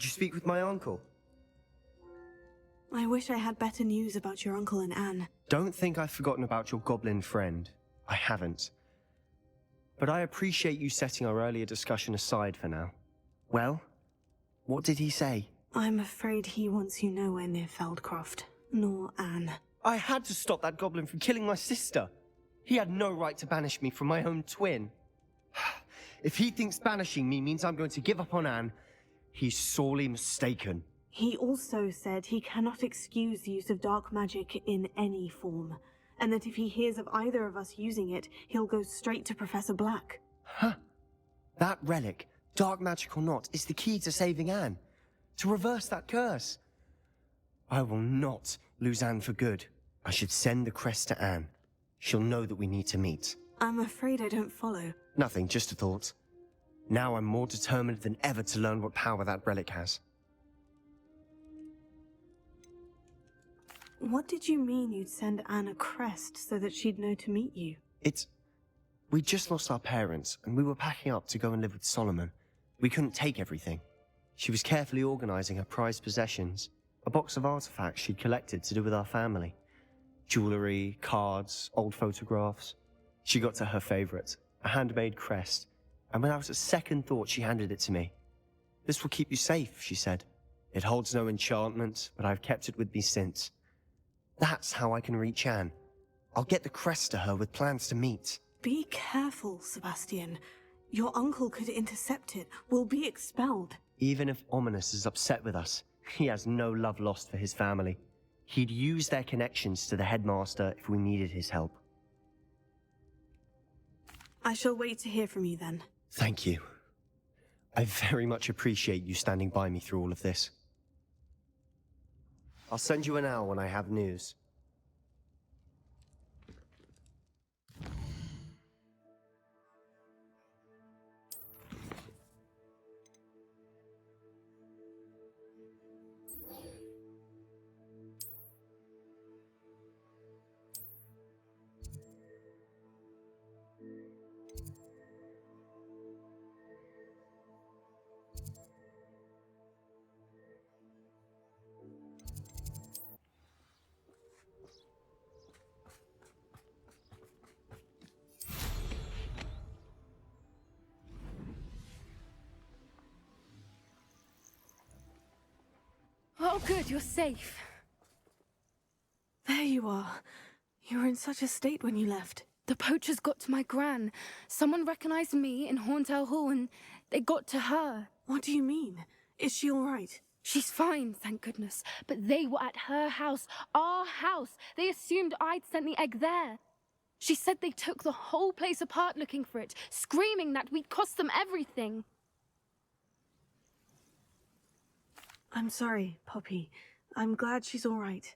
you speak with my uncle? I wish I had better news about your uncle and Anne. Don't think I've forgotten about your goblin friend. I haven't. But I appreciate you setting our earlier discussion aside for now. Well, what did he say? I'm afraid he wants you nowhere near Feldcroft, nor Anne. I had to stop that goblin from killing my sister. He had no right to banish me from my own twin. If he thinks banishing me means I'm going to give up on Anne, he's sorely mistaken. He also said he cannot excuse the use of dark magic in any form, and that if he hears of either of us using it, he'll go straight to Professor Black. Huh. That relic, dark magic or not, is the key to saving Anne. To reverse that curse. I will not lose Anne for good. I should send the crest to Anne. She'll know that we need to meet. I'm afraid I don't follow. Nothing, just a thought. Now I'm more determined than ever to learn what power that relic has. What did you mean you'd send Anne a crest so that she'd know to meet you? We just lost our parents, and we were packing up to go and live with Solomon. We couldn't take everything. She was carefully organizing her prized possessions, a box of artifacts she'd collected to do with our family. Jewelry, cards, old photographs. She got to her favorite, a handmade crest, and without a second thought she handed it to me. This will keep you safe, she said. It holds no enchantment, but I've kept it with me since. That's how I can reach Anne. I'll get the crest to her with plans to meet. Be careful, Sebastian. Your uncle could intercept it. We'll be expelled. Even if Ominous is upset with us, he has no love lost for his family. He'd use their connections to the headmaster if we needed his help. I shall wait to hear from you then. Thank you. I very much appreciate you standing by me through all of this. I'll send you an owl when I have news. Oh good, you're safe. There you are. You were in such a state when you left. The poachers got to my gran. Someone recognized me in Horntail Hall and they got to her. What do you mean? Is she all right? She's fine, thank goodness. But they were at her house, our house. They assumed I'd sent the egg there. She said they took the whole place apart looking for it, screaming that we'd cost them everything. I'm sorry, Poppy. I'm glad she's all right.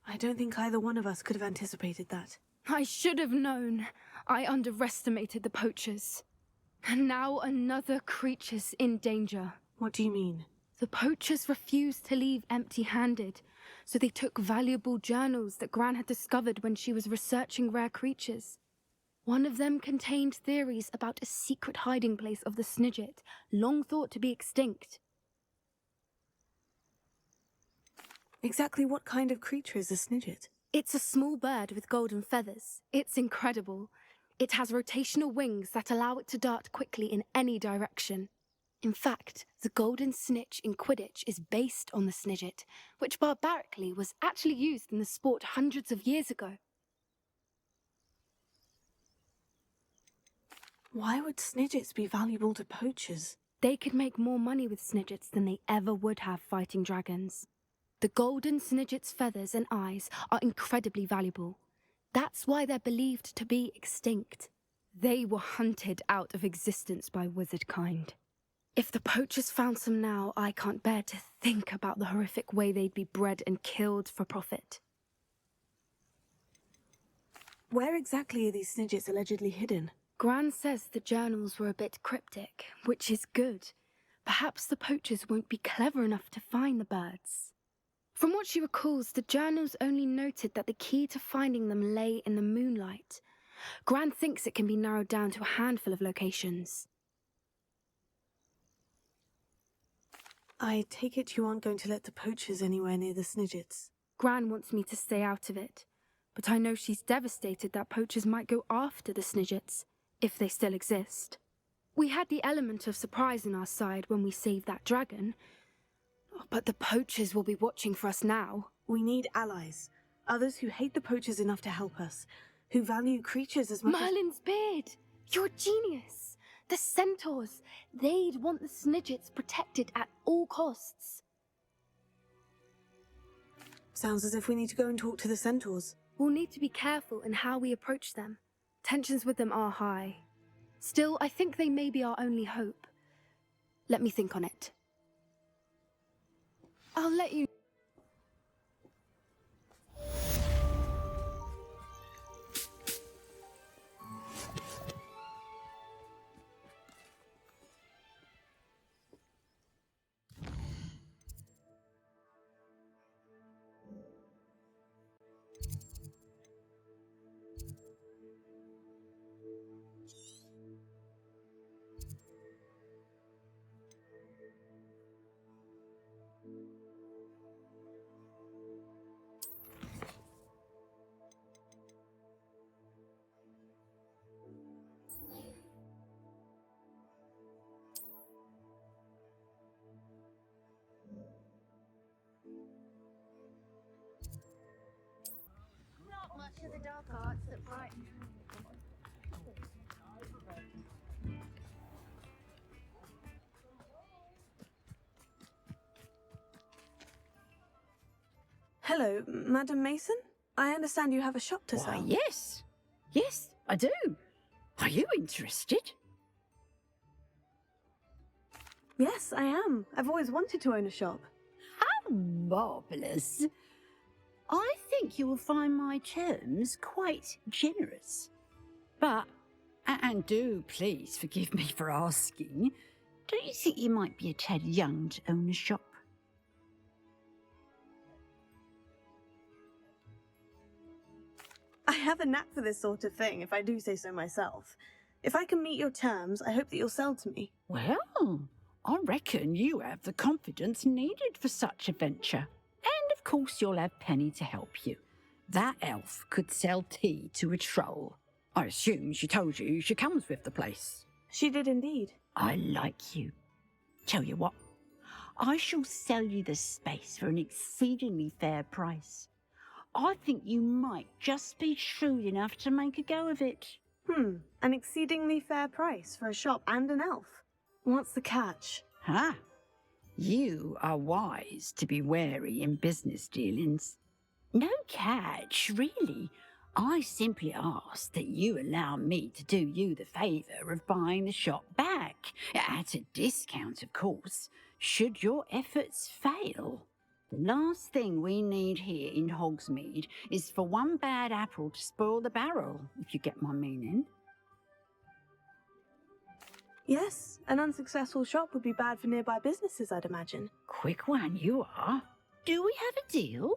I don't think either one of us could have anticipated that. I should have known. I underestimated the poachers. And now another creature's in danger. What do you mean? The poachers refused to leave empty-handed, so they took valuable journals that Gran had discovered when she was researching rare creatures. One of them contained theories about a secret hiding place of the Snidget, long thought to be extinct. Exactly what kind of creature is a Snidget? It's a small bird with golden feathers. It's incredible. It has rotational wings that allow it to dart quickly in any direction. In fact, the golden snitch in Quidditch is based on the Snidget, which barbarically was actually used in the sport hundreds of years ago. Why would Snidgets be valuable to poachers? They could make more money with Snidgets than they ever would have fighting dragons. The golden Snidget's feathers and eyes are incredibly valuable. That's why they're believed to be extinct. They were hunted out of existence by wizard kind. If the poachers found some now, I can't bear to think about the horrific way they'd be bred and killed for profit. Where exactly are these Snidgets allegedly hidden? Gran says the journals were a bit cryptic, which is good. Perhaps the poachers won't be clever enough to find the birds. From what she recalls, the journals only noted that the key to finding them lay in the moonlight. Gran thinks it can be narrowed down to a handful of locations. I take it you aren't going to let the poachers anywhere near the Snidgets. Gran wants me to stay out of it, but I know she's devastated that poachers might go after the Snidgets, if they still exist. We had the element of surprise on our side when we saved that dragon, but the poachers will be watching for us now. We need allies. Others who hate the poachers enough to help us, who value creatures as much Merlin's beard! You're a genius! The centaurs! They'd want the Snidgets protected at all costs. Sounds as if we need to go and talk to the centaurs. We'll need to be careful in how we approach them. Tensions with them are high. Still, I think they may be our only hope. Let me think on it. I'll let you... Not much of the dark arts that brighten. Hello, Madam Mason? I understand you have a shop to Why, sell. yes. Yes, I do. Are you interested? Yes, I am. I've always wanted to own a shop. How marvellous. I think you will find my terms quite generous. But, and do please forgive me for asking, don't you think you might be a tad young to own a shop? I have a knack for this sort of thing, if I do say so myself. If I can meet your terms, I hope that you'll sell to me. Well, I reckon you have the confidence needed for such a venture. And of course you'll have Penny to help you. That elf could sell tea to a troll. I assume she told you she comes with the place. She did indeed. I like you. Tell you what, I shall sell you the space for an exceedingly fair price. I think you might just be shrewd enough to make a go of it. An exceedingly fair price for a shop and an elf. What's the catch? Huh? You are wise to be wary in business dealings. No catch, really. I simply ask that you allow me to do you the favour of buying the shop back, at a discount, of course, should your efforts fail. The last thing we need here in Hogsmeade is for one bad apple to spoil the barrel, if you get my meaning. Yes, an unsuccessful shop would be bad for nearby businesses, I'd imagine. Quick one you are. Do we have a deal?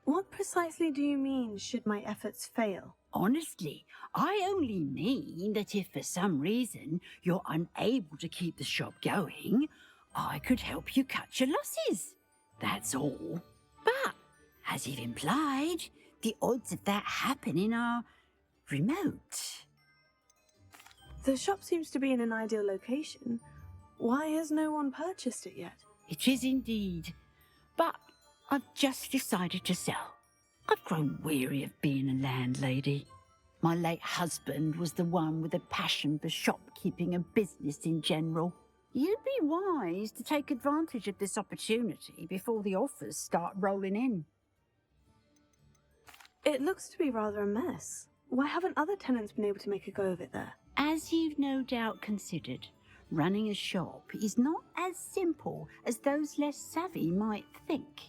What precisely do you mean, should my efforts fail? Honestly, I only mean that if for some reason you're unable to keep the shop going, I could help you cut your losses. That's all. But, as you've implied, the odds of that happening are remote. The shop seems to be in an ideal location. Why has no one purchased it yet? It is indeed. But I've just decided to sell. I've grown weary of being a landlady. My late husband was the one with a passion for shopkeeping and business in general. You'd be wise to take advantage of this opportunity before the offers start rolling in. It looks to be rather a mess. Why haven't other tenants been able to make a go of it there? As you've no doubt considered, running a shop is not as simple as those less savvy might think.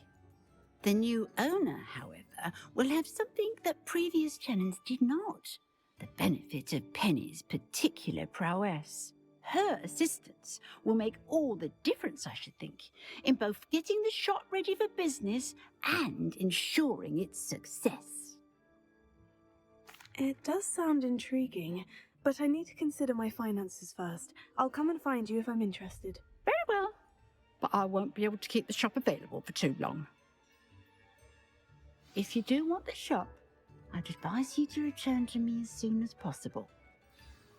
The new owner, however, will have something that previous tenants did not, the benefit of Penny's particular prowess. Her assistance will make all the difference, I should think, in both getting the shop ready for business and ensuring its success. It does sound intriguing, but I need to consider my finances first. I'll come and find you if I'm interested. Very well. but I won't be able to keep the shop available for too long. If you do want the shop, I'd advise you to return to me as soon as possible.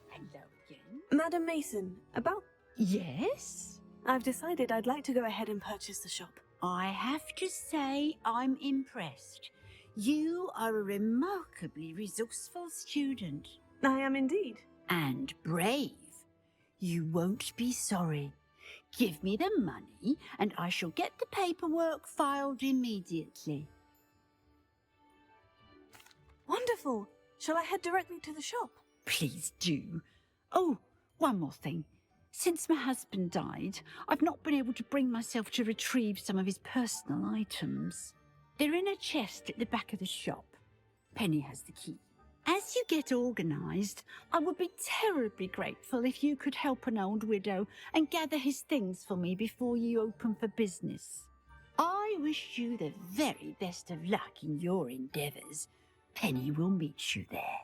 Hello again. Madam Mason, about... Yes? I've decided I'd like to go ahead and purchase the shop. I have to say I'm impressed. You are a remarkably resourceful student. I am indeed. And brave. You won't be sorry. Give me the money, and I shall get the paperwork filed immediately. Wonderful. Shall I head directly to the shop? Please do. Oh, one more thing. Since my husband died, I've not been able to bring myself to retrieve some of his personal items. They're in a chest at the back of the shop. Penny has the key. As you get organised, I would be terribly grateful if you could help an old widow and gather his things for me before you open for business. I wish you the very best of luck in your endeavours. Penny will meet you there.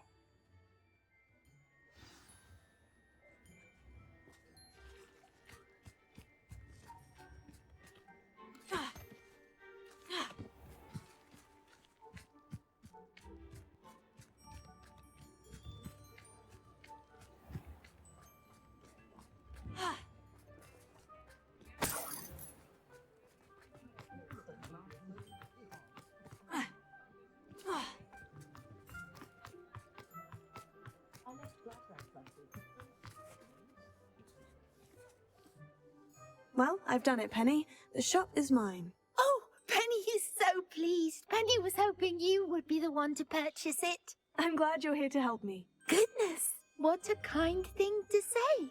Well, I've done it, Penny. The shop is mine. Oh, Penny is so pleased. Penny was hoping you would be the one to purchase it. I'm glad you're here to help me. Goodness, what a kind thing to say.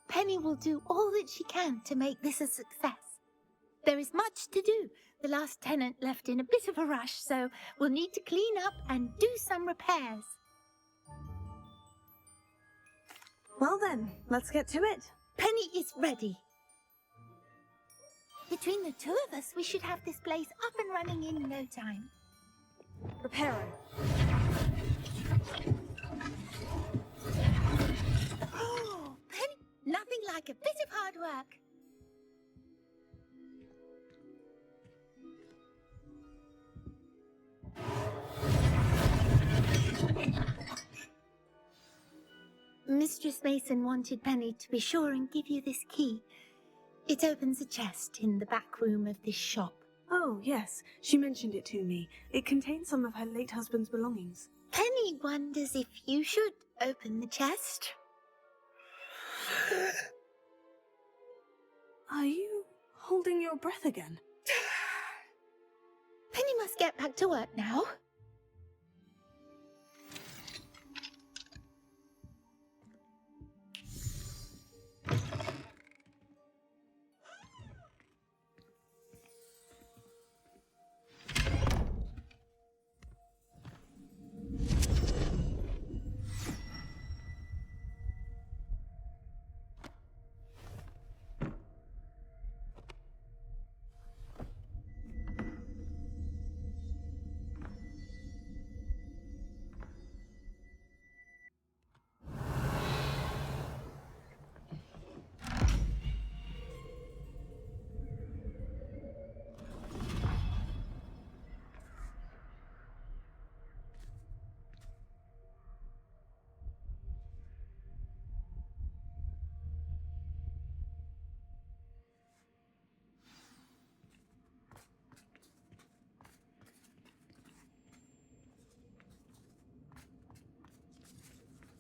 Penny will do all that she can to make this a success. There is much to do. The last tenant left in a bit of a rush, so we'll need to clean up and do some repairs. Well then, let's get to it. Penny is ready. Between the two of us, we should have this place up and running in no time. Reparo. Oh, Penny, nothing like a bit of hard work. Mistress Mason wanted Penny to be sure and give you this key. It opens a chest in the back room of this shop. Oh, yes. She mentioned it to me. It contains some of her late husband's belongings. Penny wonders if you should open the chest. Are you holding your breath again? Penny must get back to work now.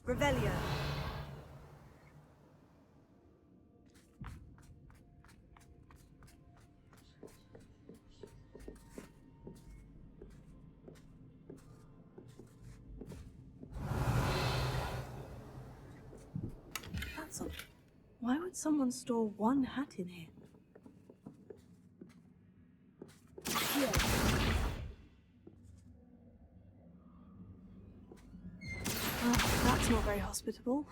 Revelio. That's odd. Why would someone store one hat in here? Well, that's not very hospitable.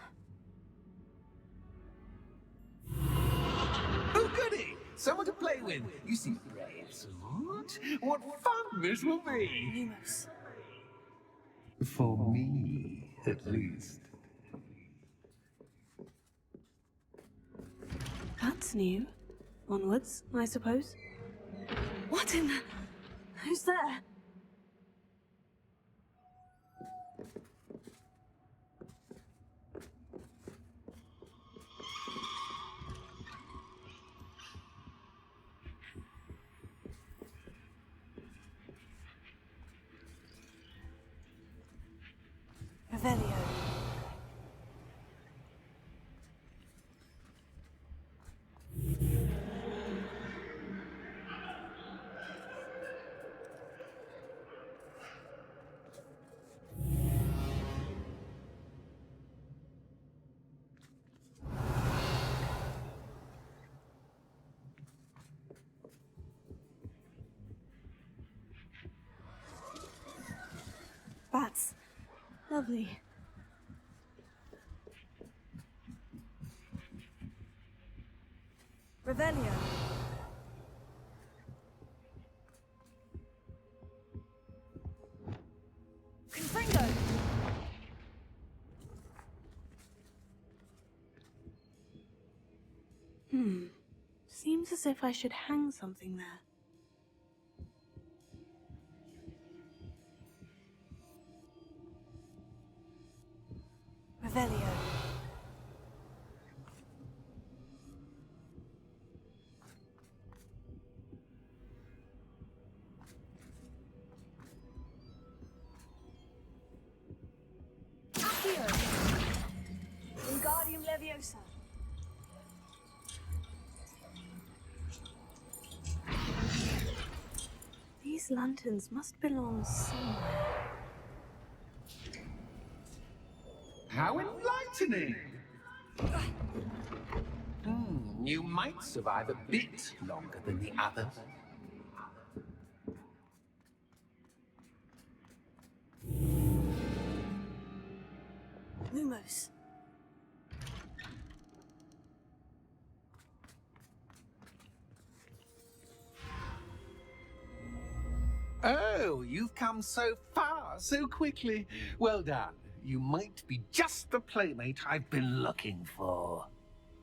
Oh, goody! Someone to play with. You seem brave, smart. What fun this will be! Lumos. For me, at least. That's new. Onwards, I suppose. What in the... Who's there? Revelio. Bats. Lovely. Revelio. Confringo. Seems as if I should hang something there. Revelio. Accio. Wingardium Leviosa. These lanterns must belong somewhere. How enlightening! You might survive a bit longer than the others. Lumos. Oh, you've come so far so quickly. Well done. You might be just the playmate I've been looking for.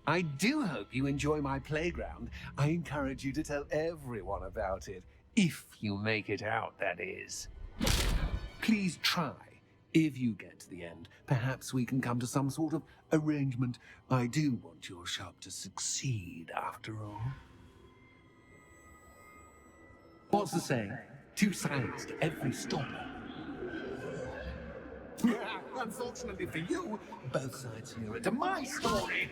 I do hope you enjoy my playground. I encourage you to tell everyone about it. If you make it out, that is. Please try. If you get to the end, perhaps we can come to some sort of arrangement. I do want your shop to succeed, after all. What's the saying? 2 sides to every story. Unfortunately for you, both sides hear it to my story.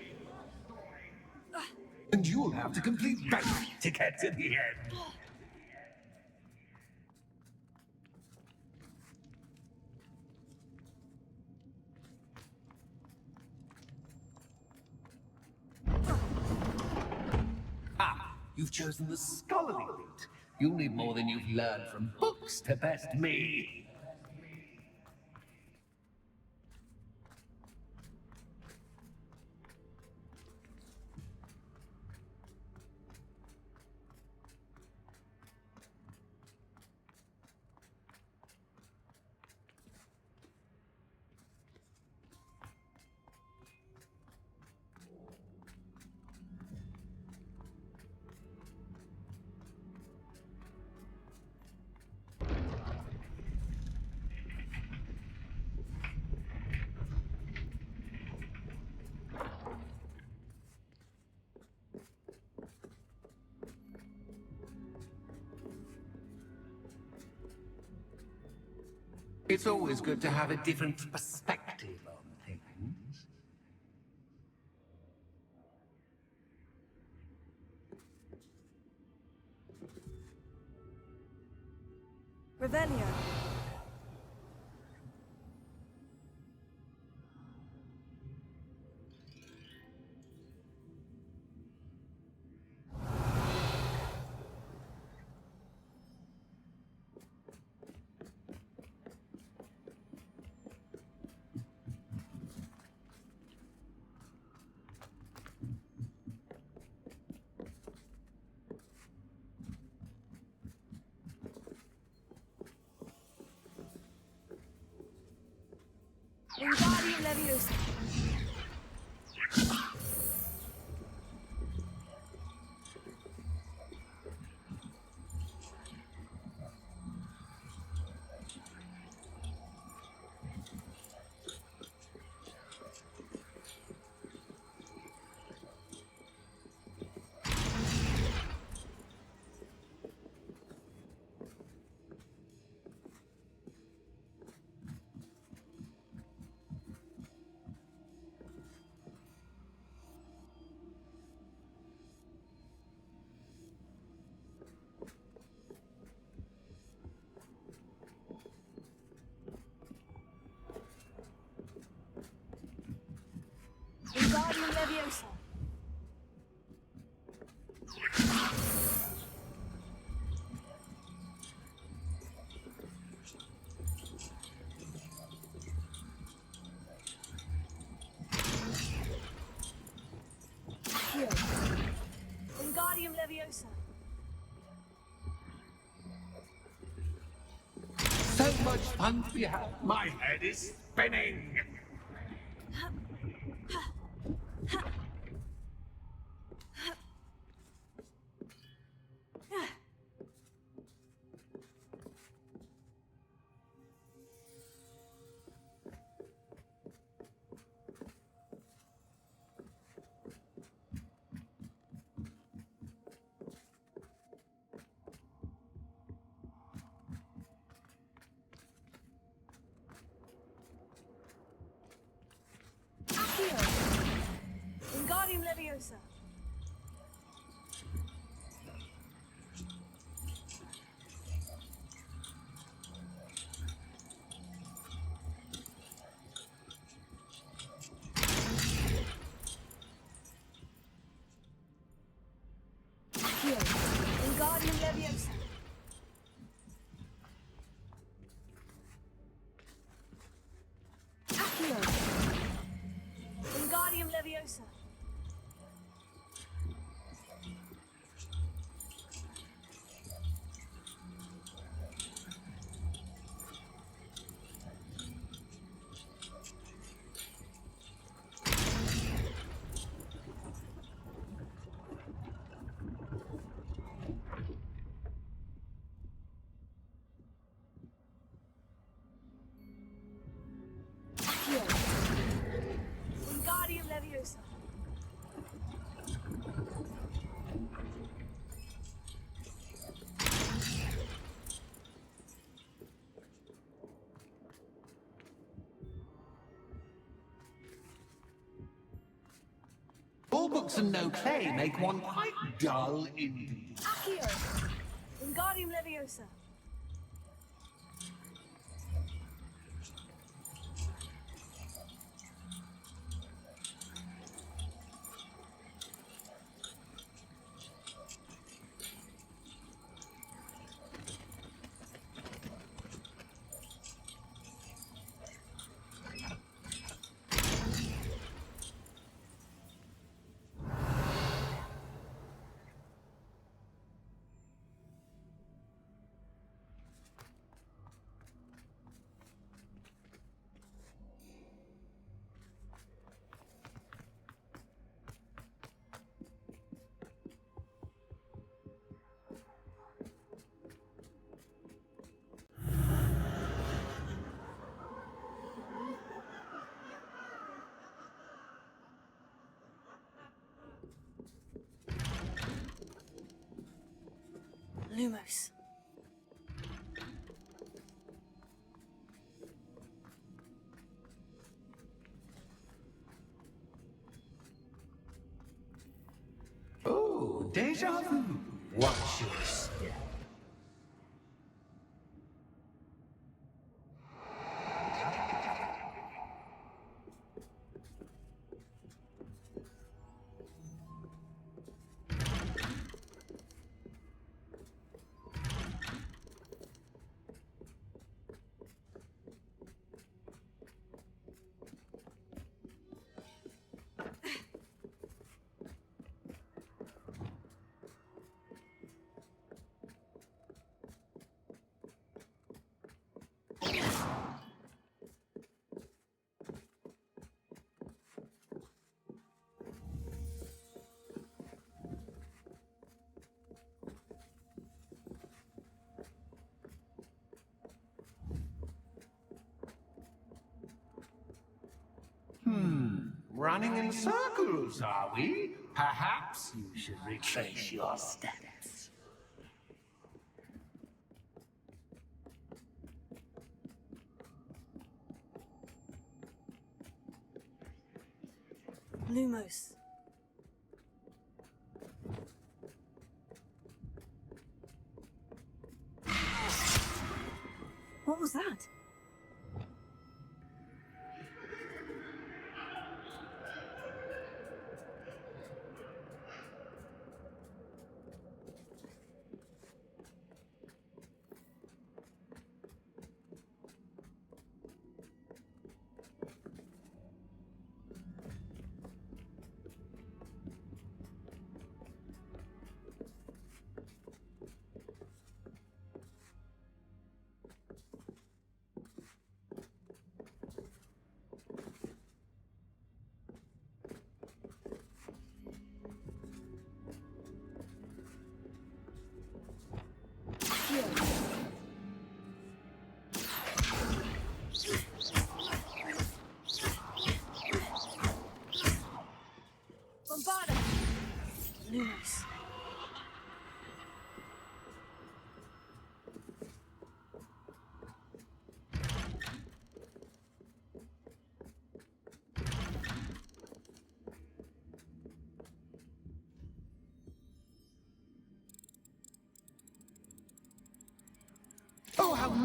And you'll have to complete both to get to the end. Ah, you've chosen the scholarly route. You'll need more than you've learned from books to best me. It's always good to have a different perspective on things. Revelio. Wingardium Leviosa. Wingardium Leviosa. Wingardium Leviosa. So much fun to be had. My head is spinning. Wingardium Leviosa. Wingardium Leviosa. Accio. Wingardium Leviosa. Wingardium Leviosa. All books and no play make one quite dull indeed. Accio. Wingardium Leviosa. Lumos. Oh, deja vu. Watch your step. Running in circles, are we? Perhaps you should retrace your steps. Lumos. What was that?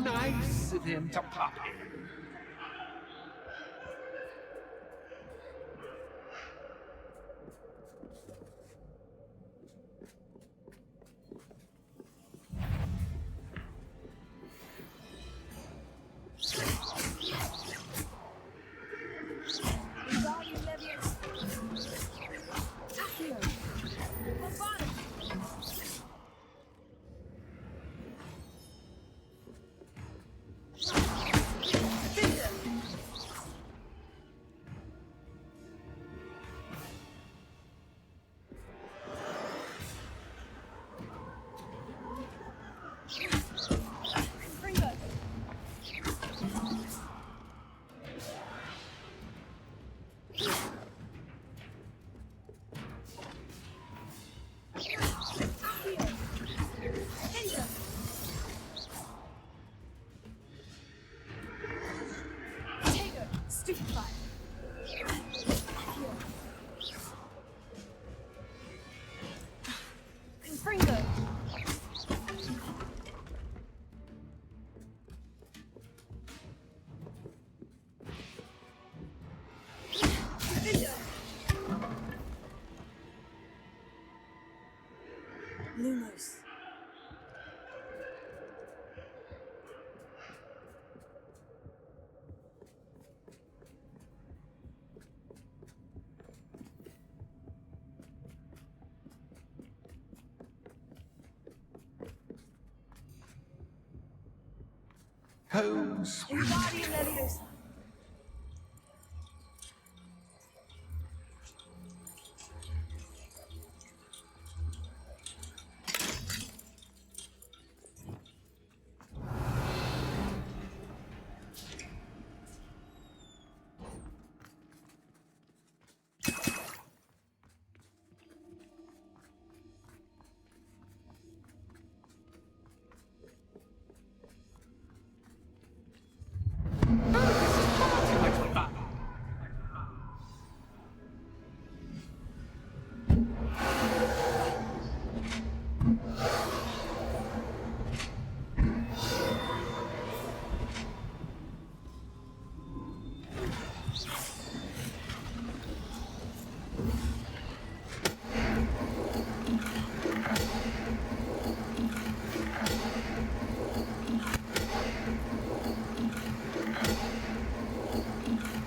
nice of him to pop in. Lumos. Home sweet.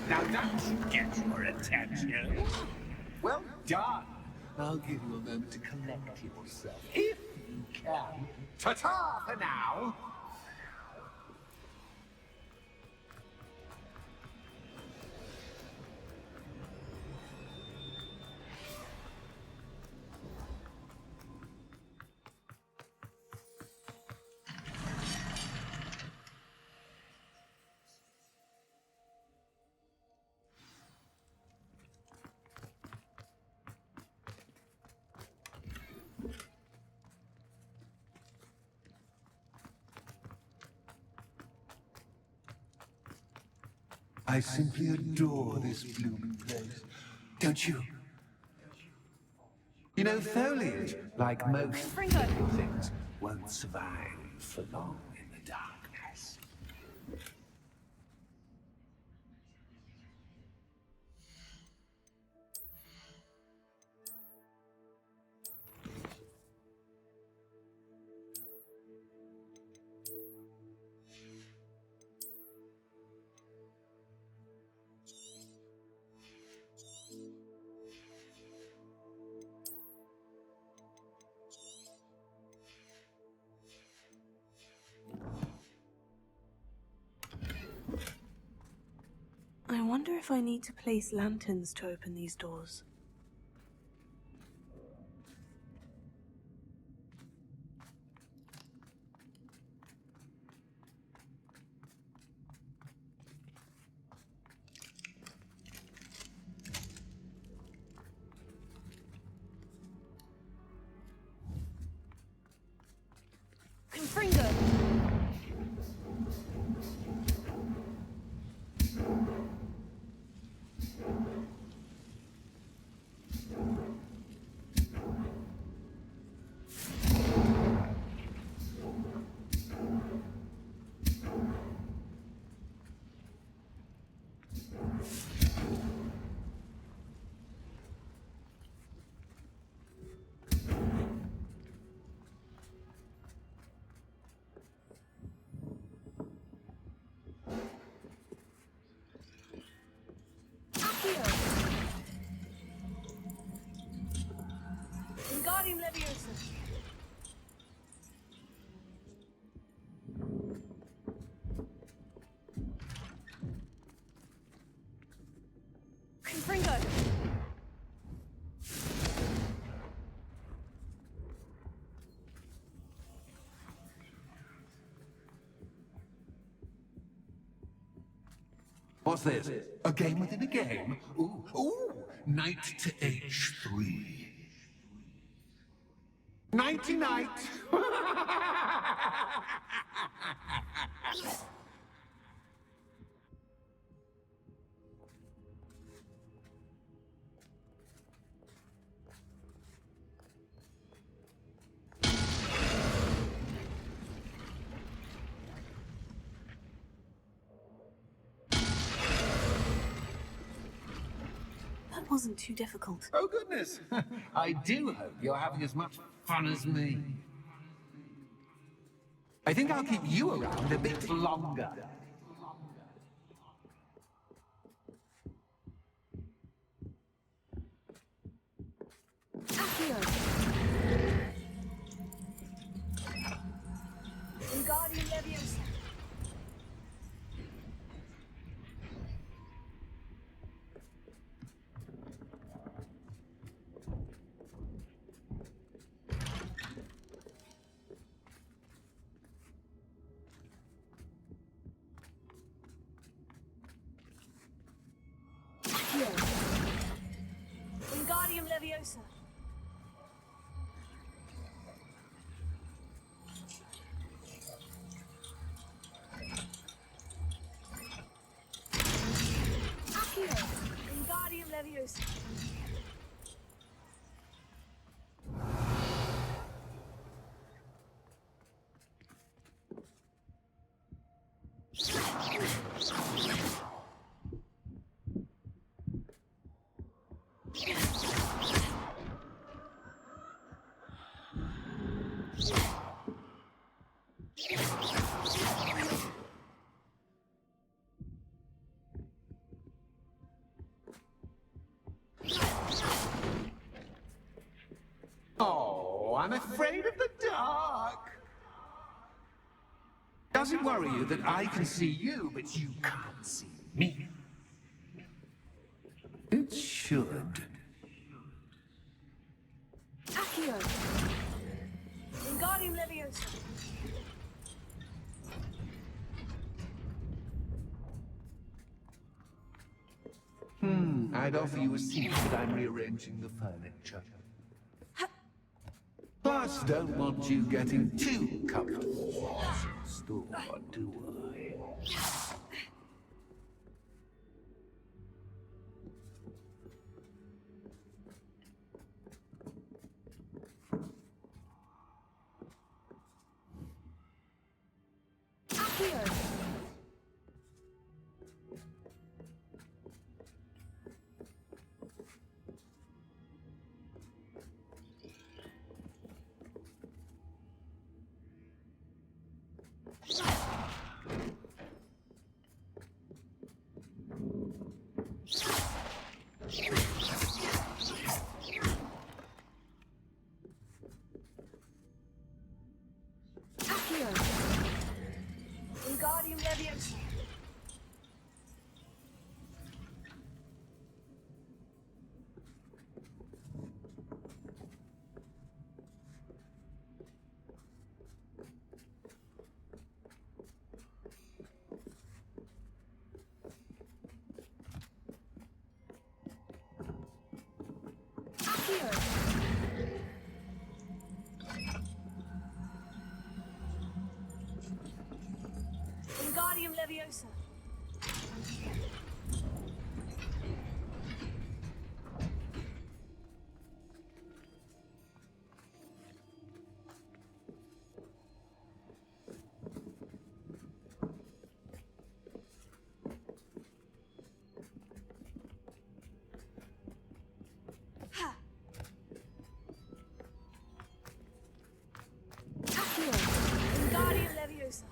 Now that should get your attention. Well done. I'll give you a moment to collect yourself, if you can. Ta-ta for now. I simply adore this blooming place. Don't you? You know, foliage, like most things, won't survive for long in the darkness. I wonder if I need to place lanterns to open these doors. Confringo! What's this? A game within a game? Ooh, ooh! Knight to H3. Nighty night! That wasn't too difficult. Oh, goodness! I do hope you're having as much fun as me. I think I'll keep you around a bit longer. Accio! Wingardium Leviosa! Accio! Wingardium Leviosa! Accio! Wingardium Leviosa! Oh, I'm afraid of the dark. Does it worry you that I can see you, but you can't see me? It should. Accio! Wingardium Leviosa! I'd offer you a seat, but I'm rearranging the furniture. Plus, don't want you getting too comfortable in the store, do I? Accio! Accio! Wingardium Leviosa! Accio! Wingardium Leviosa! Ha! Accio! Wingardium Leviosa!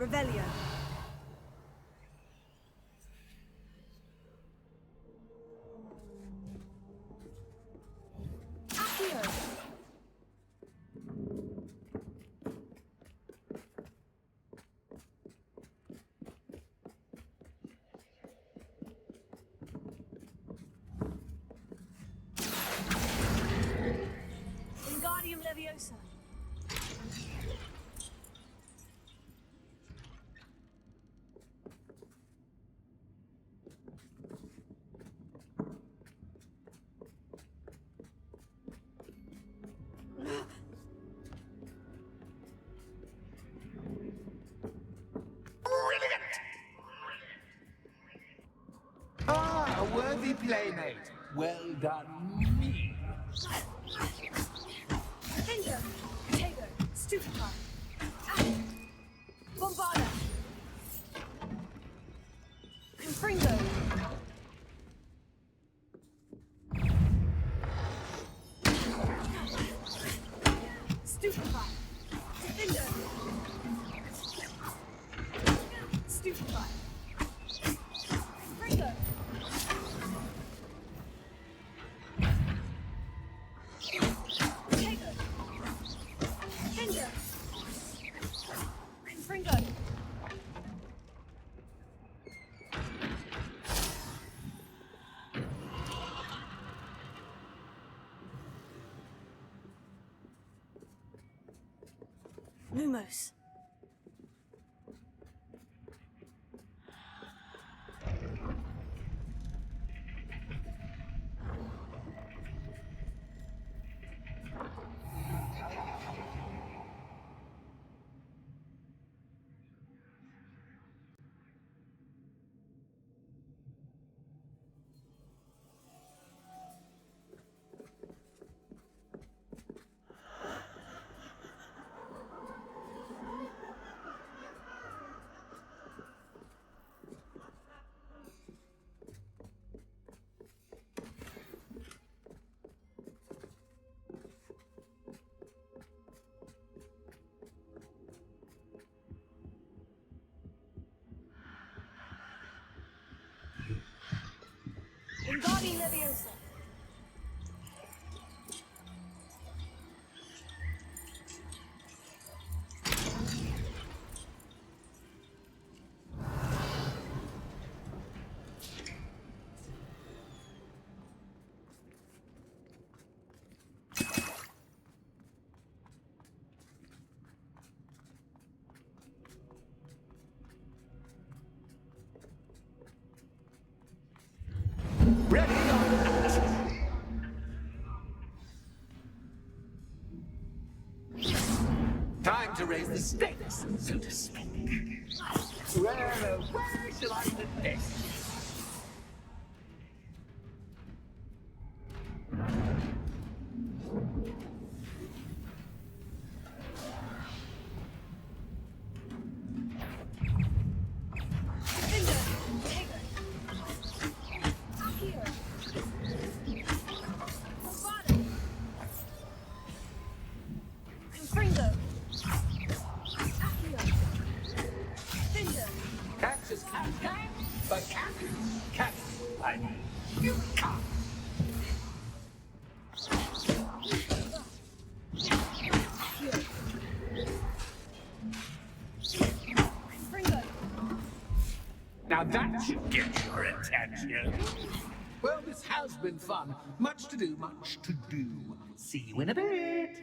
Revelio. Accio. Wingardium Leviosa. Ah, a worthy playmate. Well done, me. Finger. Tego. Stupefy. Bombarda. Confringo. Stupefy. Defender. Stupefy. Confringo. Tego. Defender. Confringo. Lumos. Wingardium Leviosa. Ready on time to raise the stakes, so to speak. Where shall I put this? Defender. Tego. Accio. Bombarda. Confringo. Accio. Defender. Catch as cat can, but cat, I mean, you can't. Confringo. Now that should get your attention. Well, this has been fun. Much to do, much to do. See you in a bit.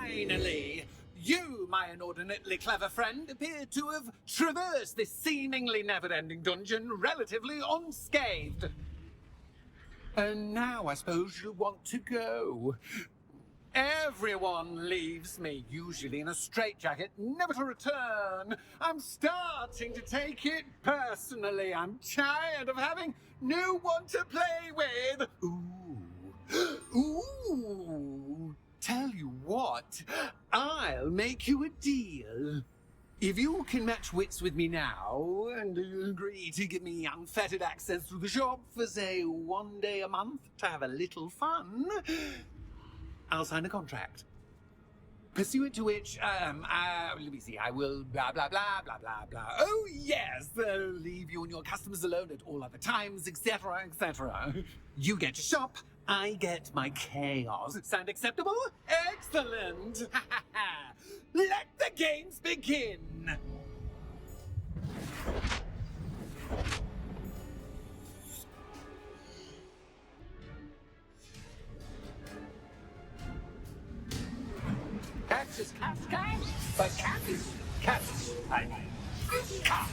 Finally! You, my inordinately clever friend, appear to have traversed this seemingly never-ending dungeon relatively unscathed. And now I suppose you want to go. Everyone leaves me, usually in a straitjacket, never to return. I'm starting to take it personally. I'm tired of having no one to play with. Ooh. Tell you what, I'll make you a deal. If you can match wits with me now and agree to give me unfettered access to the shop for, say, 1 day a month to have a little fun, I'll sign a contract. Pursuant to which, let me see, I will blah, blah, blah, blah, blah, blah. Oh, yes, leave you and your customers alone at all other times, etc., etc. You get to shop, I get my chaos. Sound acceptable? Excellent! Let the games begin! Cats is cat, but cat is cat, I mean. Cat.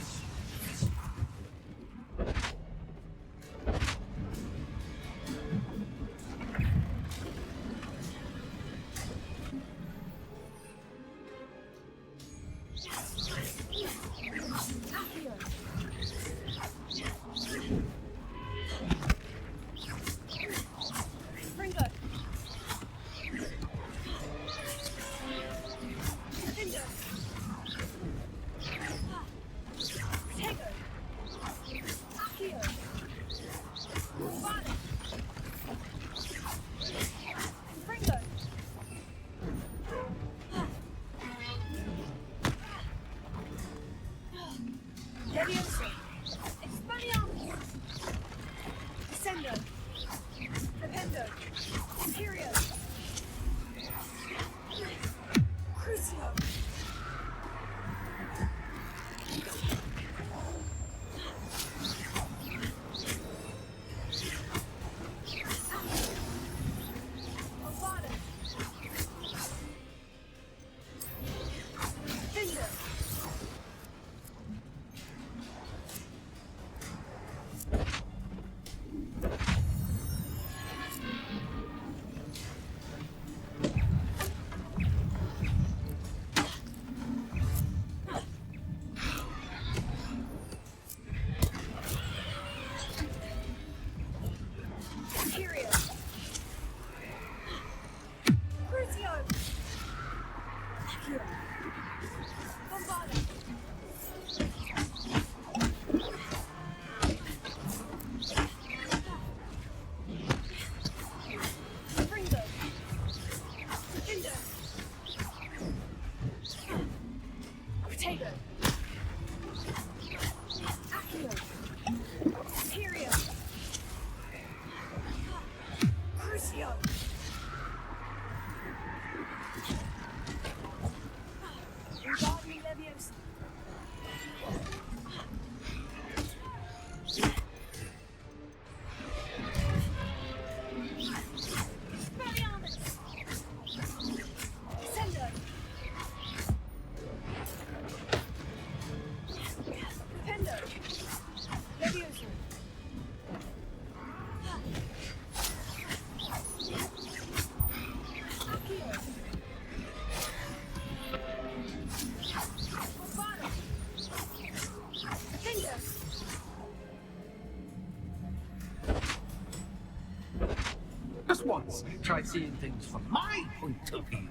Just once, try seeing things from my point of view.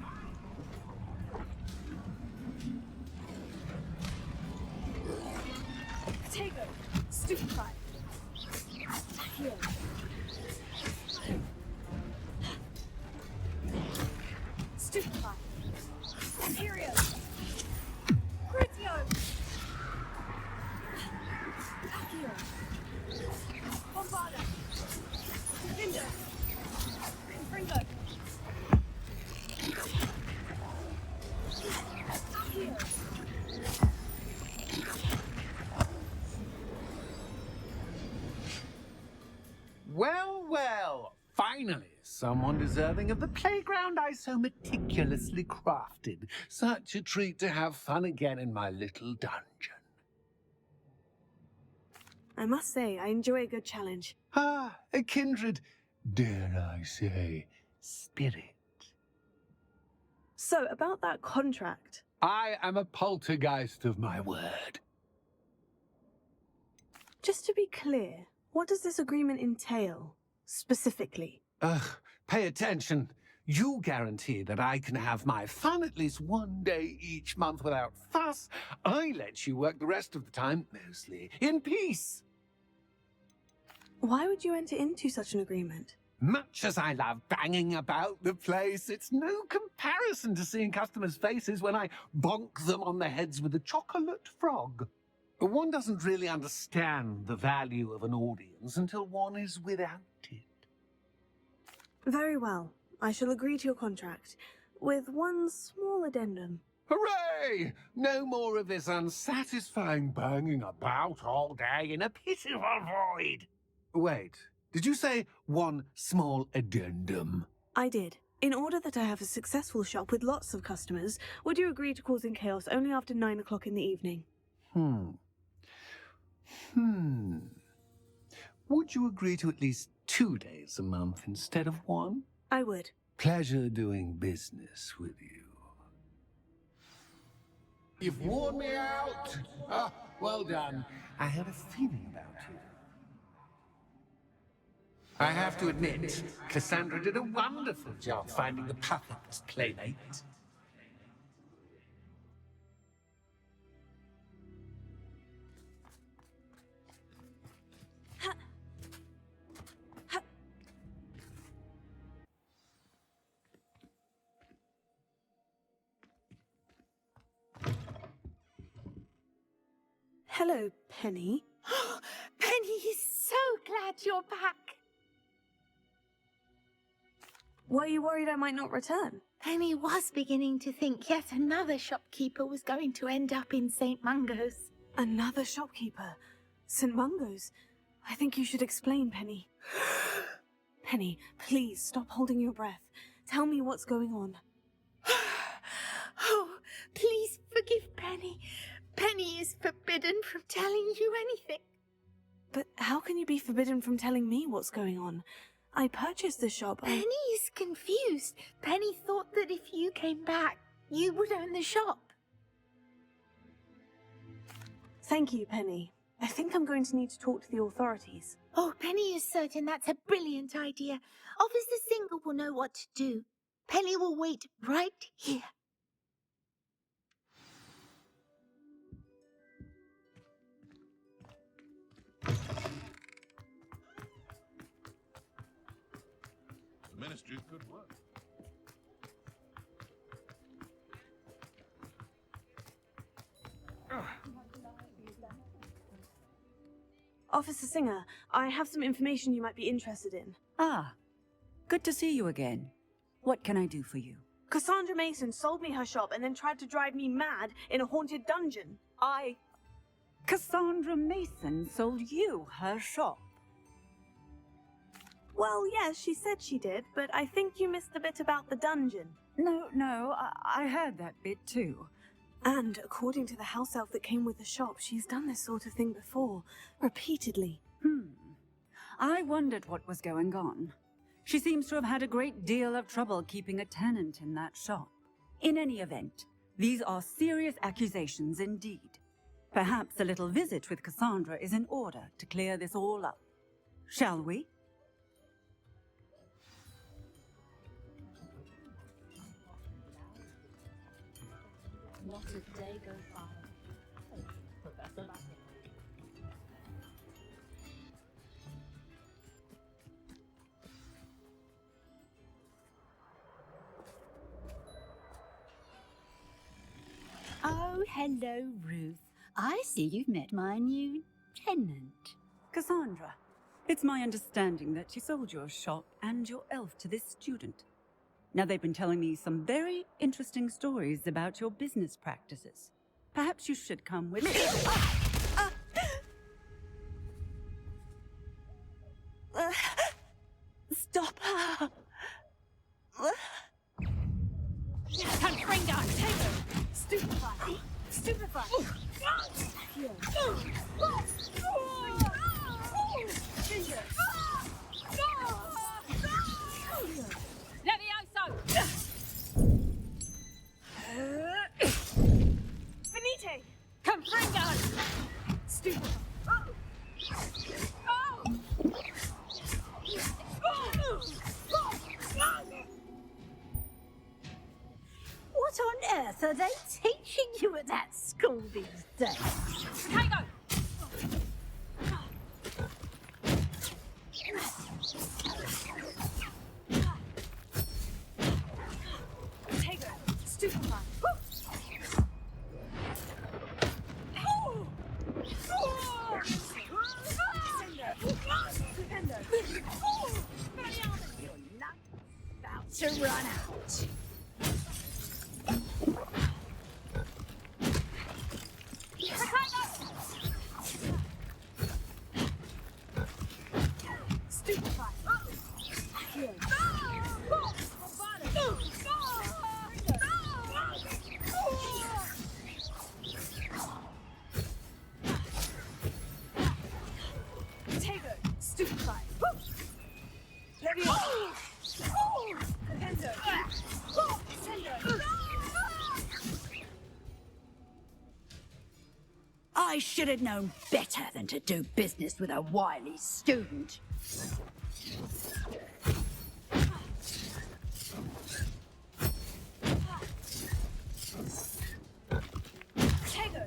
Potato, stupefied. Here. Stupefied. Imperial. Crucio. Accio. Bombarda. Defender. Confringo. Accio. Well, finally, Someone deserving of the playground I so meticulously crafted. Such a treat to have fun again in my little dungeon. I must say, I enjoy a good challenge. Ah, a kindred, dare I say, spirit. So, about that contract. I am a poltergeist of my word. Just to be clear, what does this agreement entail, specifically? Ugh, pay attention. You guarantee that I can have my fun at least one day each month without fuss. I let you work the rest of the time, mostly in peace. Why would you enter into such an agreement? Much as I love banging about the place, it's no comparison to seeing customers' faces when I bonk them on the heads with a chocolate frog. One doesn't really understand the value of an audience until one is without it. Very well. I shall agree to your contract, with one small addendum. Hooray! No more of this unsatisfying banging about all day in a pitiful void. Wait, did you say one small addendum? I did. In order that I have a successful shop with lots of customers, would you agree to causing chaos only after 9 o'clock in the evening? Would you agree to at least 2 days a month instead of one? I would. Pleasure doing business with you. You've worn me out. Ah, well done. I had a feeling about you. I have to admit, Cassandra did a wonderful job finding the puppet's playmate. Hello, Penny. Penny is so glad you're back. Were you worried I might not return? Penny was beginning to think yet another shopkeeper was going to end up in St. Mungo's. Another shopkeeper? St. Mungo's? I think you should explain, Penny. Penny, please stop holding your breath. Tell me what's going on. Oh, please forgive Penny. Penny is forbidden from telling you anything. But how can you be forbidden from telling me what's going on? I purchased the shop. Penny is confused. Penny thought that if you came back, you would own the shop. Thank you, Penny. I think I'm going to need to talk to the authorities. Oh, Penny is certain that's a brilliant idea. Officer Singer will know what to do. Penny will wait right here. The ministry's good work. Officer Singer, I have some information you might be interested in. Ah, good to see you again. What can I do for you? Cassandra Mason sold me her shop and then tried to drive me mad in a haunted dungeon. Cassandra Mason sold you her shop. Well, yes, she said she did, but I think you missed the bit about the dungeon. No, I heard that bit too. And according to the house elf that came with the shop, she's done this sort of thing before, repeatedly. I wondered what was going on. She seems to have had a great deal of trouble keeping a tenant in that shop. In any event, these are serious accusations indeed. Perhaps a little visit with Cassandra is in order to clear this all up. Shall we? Not a day goes by. Professor. Oh, hello, Ruth. I see you've met my new tenant. Cassandra, it's my understanding that you sold your shop and your elf to this student. Now, they've been telling me some very interesting stories about your business practices. Perhaps you should come with me. Stop her! Finite! Confringo! Stupefy! What on earth are they teaching you at that school these days? Potato! Potato! Stupefy! To run out. Stupefy! Potato! Stupefy! Leviosa! Pento! Sendo! I should have known better than to do business with a wily student. Potato!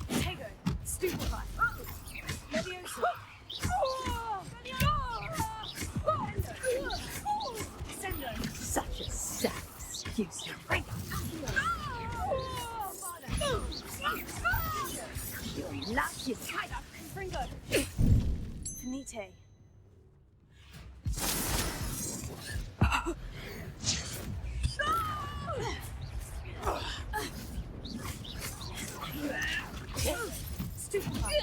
Potato! Stupefy! Leviosa! Sendo! Such a sad excuse. Your luck is Fringo! Finite! Stupefy!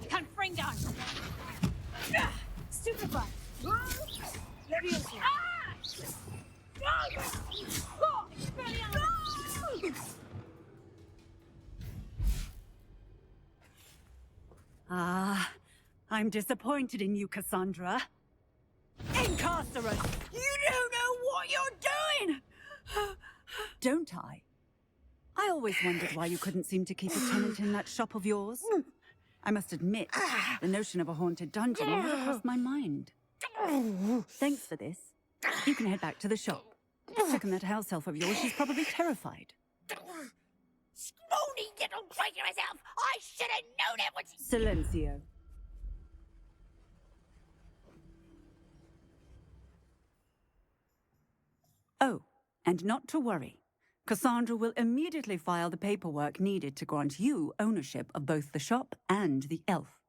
Confringo! Stupefy! Leviosa! Ah, I'm disappointed in you, Cassandra. Incarcerate! You don't know what you're doing! Don't I? I always wondered why you couldn't seem to keep a tenant in that shop of yours. I must admit, the notion of a haunted dungeon never crossed my mind. Thanks for this. You can head back to the shop. Check on that house elf of yours, she's probably terrified. Scrawny little traitor herself! I should have known it was... Silencio. Oh, and not to worry. Cassandra will immediately file the paperwork needed to grant you ownership of both the shop and the elf.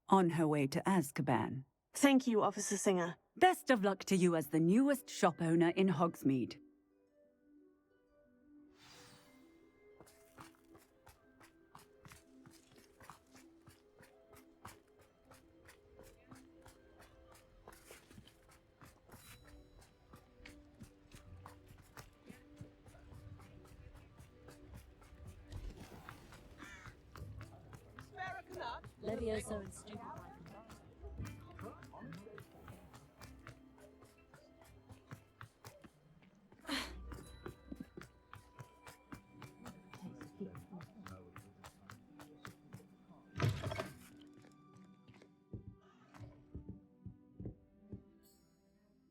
On her way to Azkaban. Thank you, Officer Singer. Best of luck to you as the newest shop owner in Hogsmeade. Levioso and Stupefy.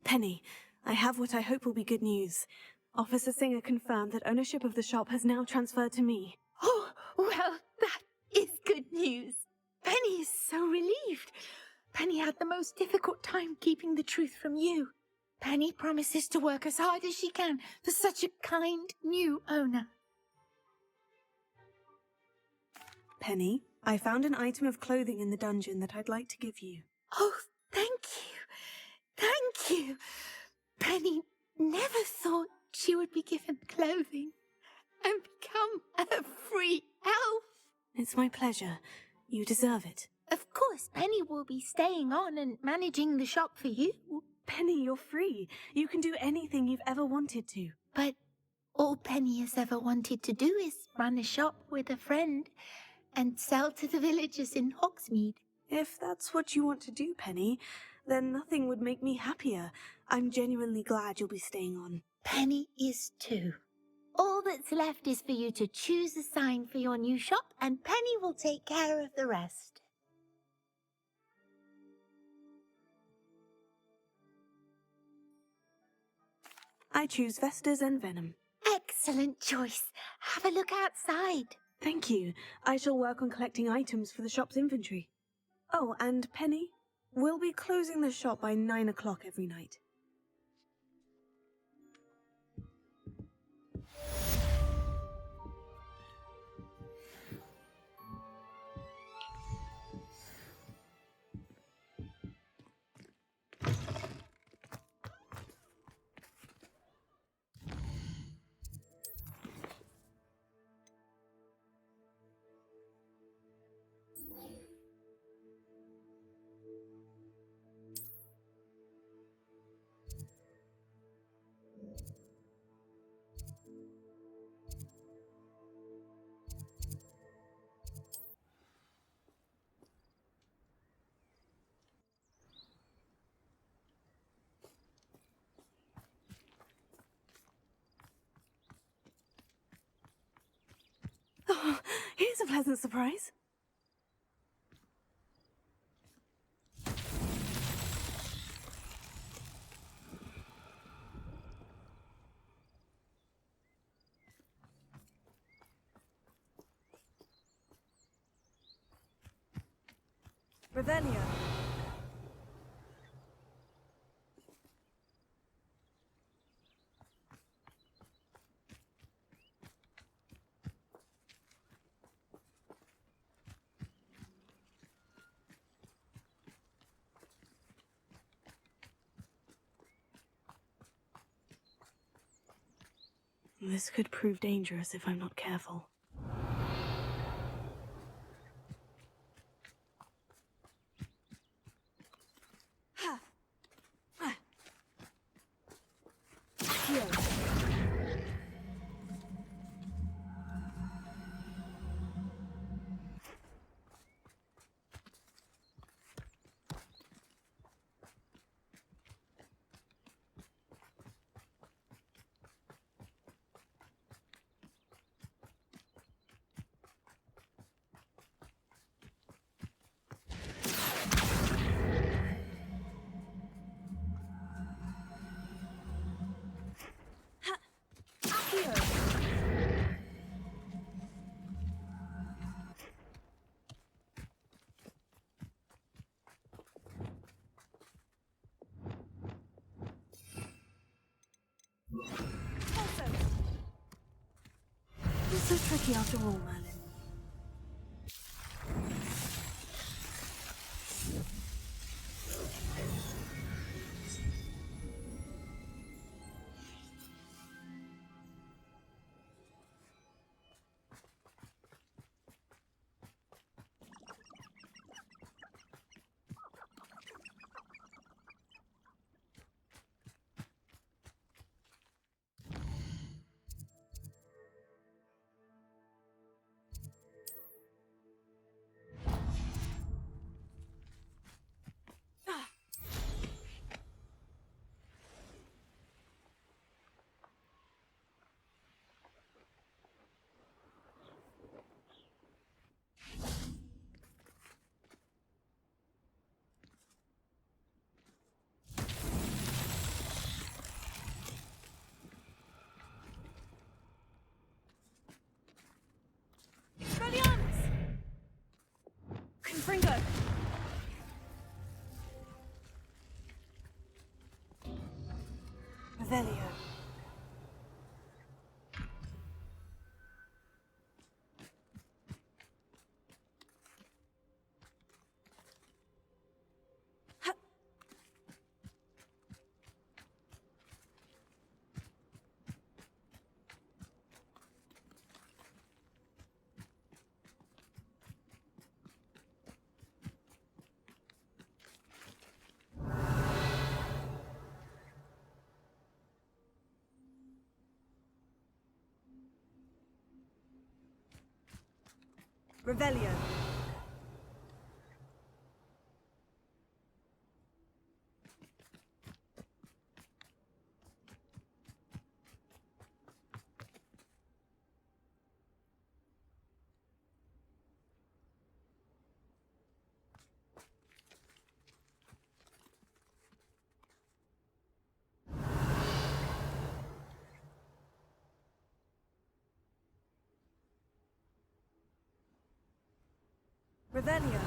Penny, I have what I hope will be good news. Officer Singer confirmed that ownership of the shop has now transferred to me. Oh, well, that is good news. Penny is so relieved. Penny had the most difficult time keeping the truth from you. Penny promises to work as hard as she can for such a kind new owner. Penny, I found an item of clothing in the dungeon that I'd like to give you. Oh, thank you. Thank you. Penny never thought she would be given clothing and become a free elf. It's my pleasure. You deserve it. Of course, Penny will be staying on and managing the shop for you. Penny, you're free. You can do anything you've ever wanted to. But all Penny has ever wanted to do is run a shop with a friend and sell to the villagers in Hogsmeade. If that's what you want to do, Penny, then nothing would make me happier. I'm genuinely glad you'll be staying on. Penny is too. All that's left is for you to choose a sign for your new shop, and Penny will take care of the rest. I choose Vestas and Venom. Excellent choice. Have a look outside. Thank you. I shall work on collecting items for the shop's inventory. Oh, and Penny, we'll be closing the shop by 9 o'clock every night. Oh, here's a pleasant surprise. Revelio. This could prove dangerous if I'm not careful. It's so tricky after all, Merlin. Confringo! Revelio. Revelio. Revelio.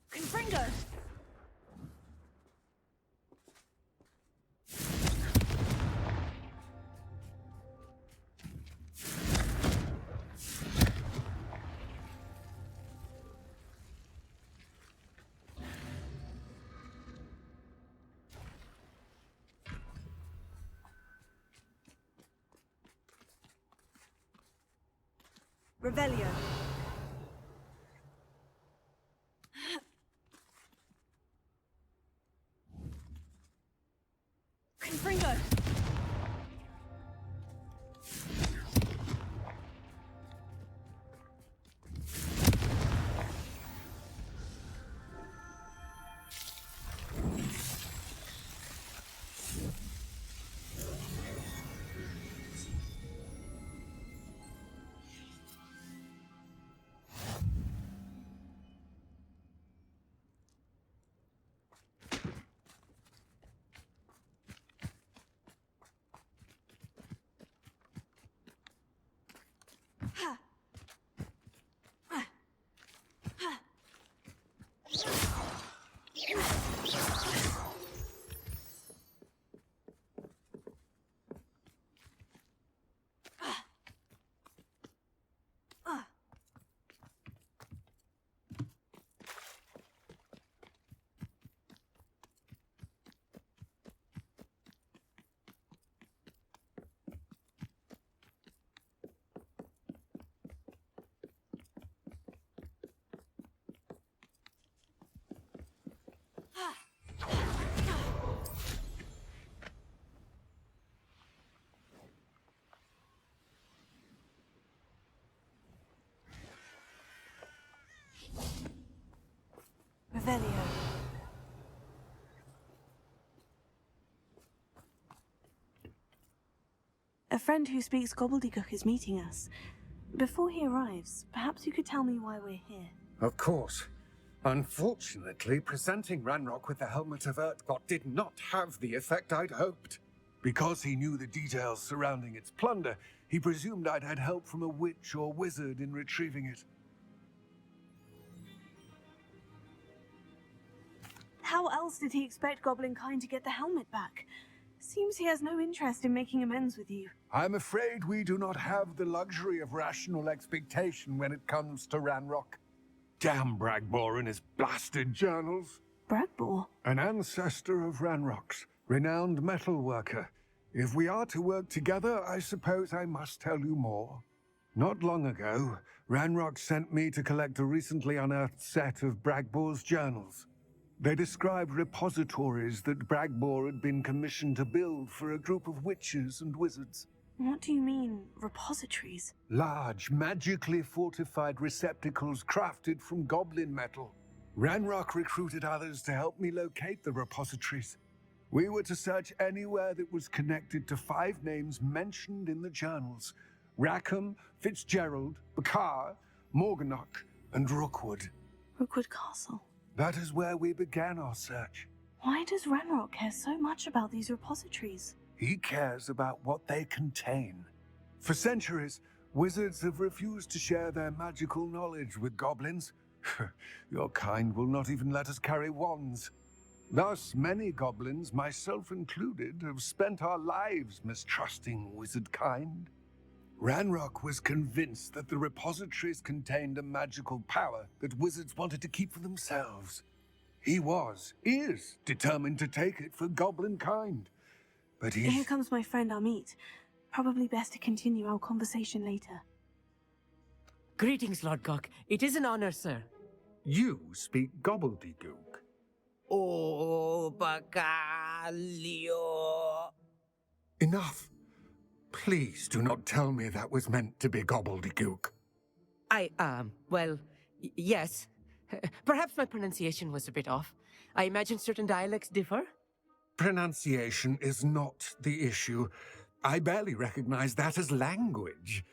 Confringo! Revelio. Confringo. Revelio. A friend who speaks gobbledygook is meeting us. Before he arrives, perhaps you could tell me why we're here. Of course. Unfortunately, presenting Ranrock with the Helmet of Urtkot did not have the effect I'd hoped. Because he knew the details surrounding its plunder, he presumed I'd had help from a witch or wizard in retrieving it. How else did he expect Goblinkind to get the helmet back? Seems he has no interest in making amends with you. I'm afraid we do not have the luxury of rational expectation when it comes to Ranrock. Damn Bragbor and his blasted journals. Bragbor? An ancestor of Ranrock's, renowned metal worker. If we are to work together, I suppose I must tell you more. Not long ago, Ranrock sent me to collect a recently unearthed set of Bragbor's journals. They described repositories that Bragbor had been commissioned to build for a group of witches and wizards. What do you mean, repositories? Large, magically fortified receptacles crafted from goblin metal. Ranrock recruited others to help me locate the repositories. We were to search anywhere that was connected to 5 names mentioned in the journals: Rackham, Fitzgerald, Bakar, Morganach, and Rookwood. Rookwood Castle. That is where we began our search. Why does Ranrock care so much about these repositories? He cares about what they contain. For centuries, wizards have refused to share their magical knowledge with goblins. Your kind will not even let us carry wands. Thus, many goblins, myself included, have spent our lives mistrusting wizard kind. Ranrock was convinced that the repositories contained a magical power that wizards wanted to keep for themselves. He is determined to take it for goblin kind. But Here comes my friend Amit. Probably best to continue our conversation later. Greetings, Lord Gok. It is an honor, sir. You speak gobbledygook. Oh, Bacalio. Enough. Please do not tell me that was meant to be gobbledygook. Yes. Perhaps my pronunciation was a bit off. I imagine certain dialects differ. Pronunciation is not the issue. I barely recognize that as language.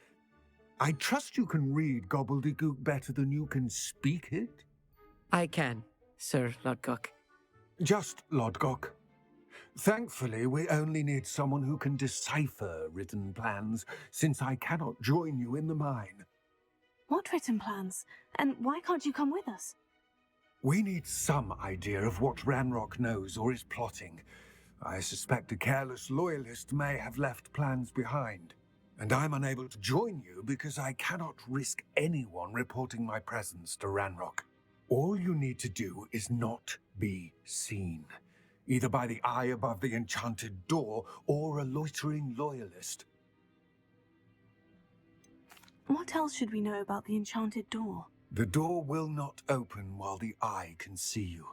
I trust you can read gobbledygook better than you can speak it? I can, Sir Lord Gok. Just Lord Gok. Thankfully, we only need someone who can decipher written plans, since I cannot join you in the mine. What written plans? And why can't you come with us? We need some idea of what Ranrock knows or is plotting. I suspect a careless loyalist may have left plans behind. And I'm unable to join you because I cannot risk anyone reporting my presence to Ranrock. All you need to do is not be seen, either by the eye above the enchanted door or a loitering loyalist. What else should we know about the enchanted door? The door will not open while the eye can see you.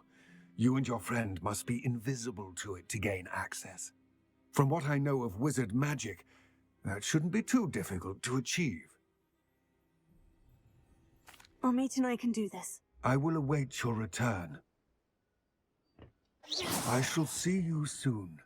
You and your friend must be invisible to it to gain access. From what I know of wizard magic, that shouldn't be too difficult to achieve. Amit and I can do this. I will await your return. I shall see you soon.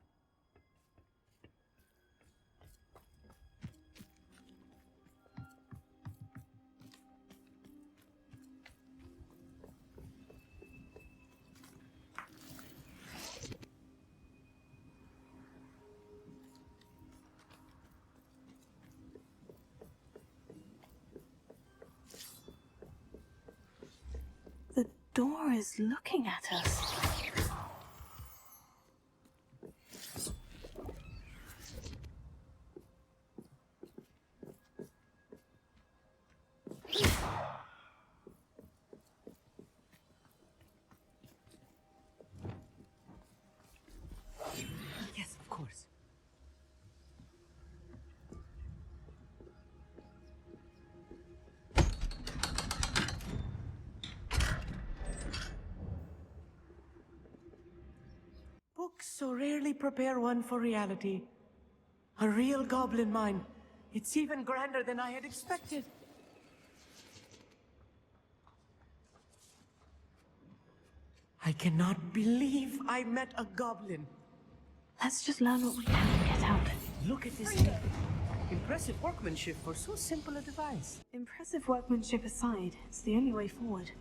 The door is looking at us. Yes, of course. Books so rarely prepare one for reality. A real goblin mine. It's even grander than I had expected. I cannot believe I met a goblin. Let's just learn what we can and get out. Look at this thing. Impressive workmanship for so simple a device. Impressive workmanship aside, it's the only way forward.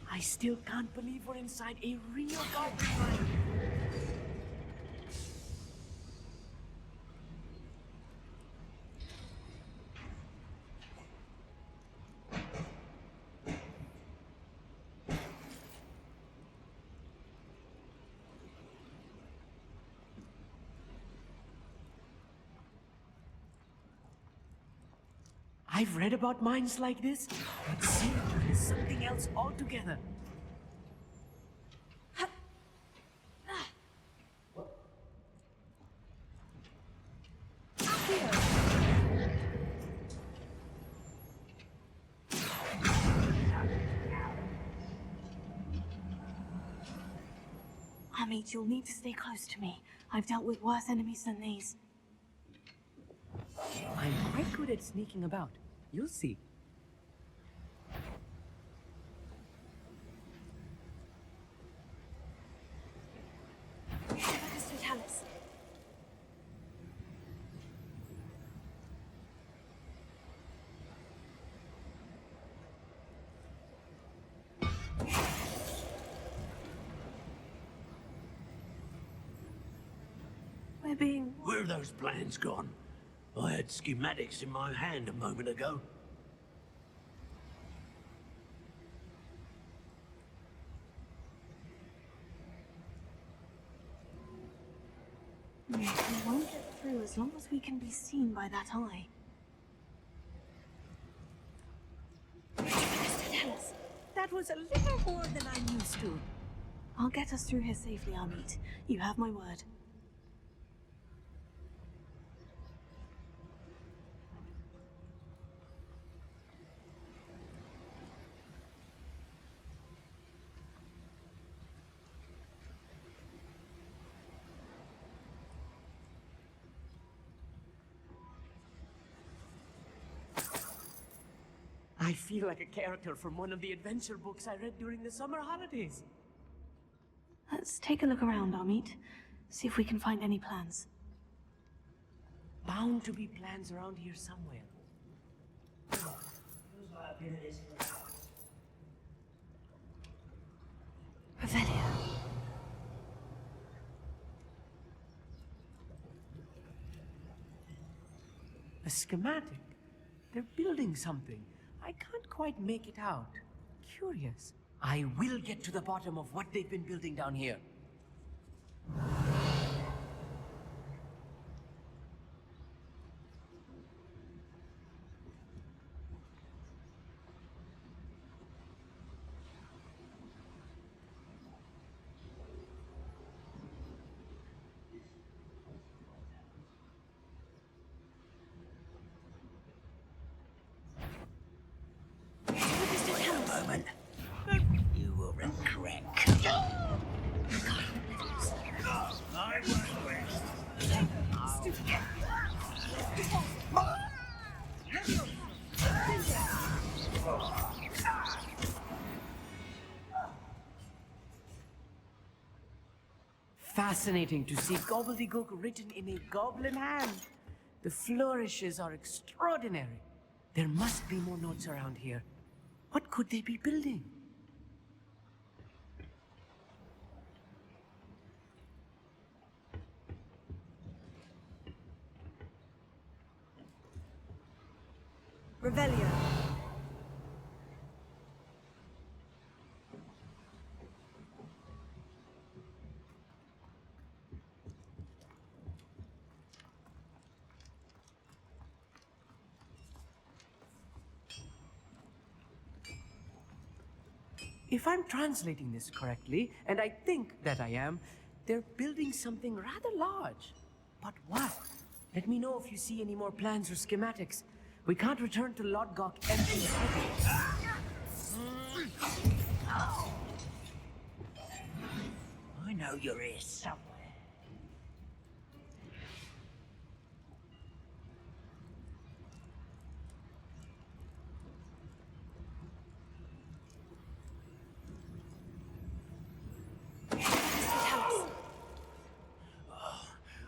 I still can't believe we're inside a real goblin mine. I've read about mines like this, but seeing it is something else altogether. Amit, you'll need to stay close to me. I've dealt with worse enemies than these. I'm quite good at sneaking about. You'll see. being... Where are those plans gone? I had schematics in my hand a moment ago. We won't get through as long as we can be seen by that eye. Tell us. That was a little more than I'm used to. I'll get us through here safely, Amit. You have my word. I feel like a character from one of the adventure books I read during the summer holidays. Let's take a look around, Amit. See if we can find any plans. Bound to be plans around here somewhere. Revelio. A schematic? They're building something. I can't quite make it out. Curious. I will get to the bottom of what they've been building down here. You will regret. I won't rest. Fascinating to see gobbledygook written in a goblin hand. The flourishes are extraordinary. There must be more notes around here. What could they be building? Revelio. If I'm translating this correctly, and I think that I am, they're building something rather large. But what? Let me know if you see any more plans or schematics. We can't return to Lodgok empty-handed. I know you're here somewhere.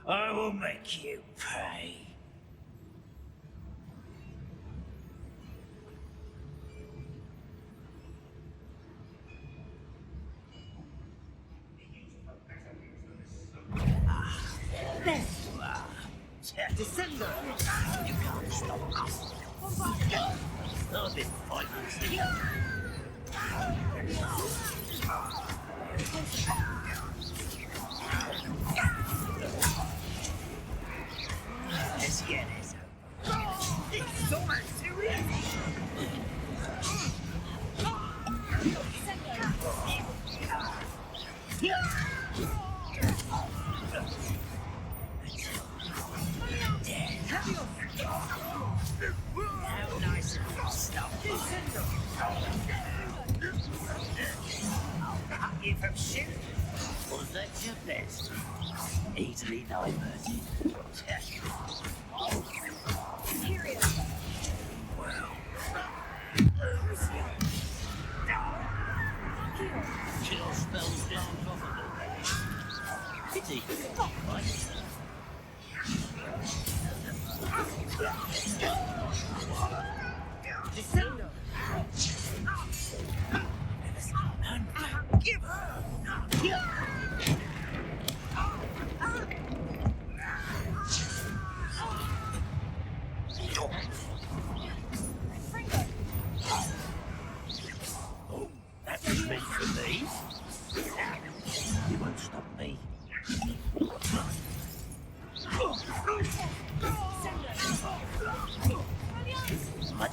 I will make you pay. There you are. Descender. You can't stop us. I've been fighting. Let's get this over. It's so much too easy. How nice of you stuff. I'll cut you from shit. Was that your best? Easily diverted. Well. Kill spells aren't profitable. Pity. Descender. Give her.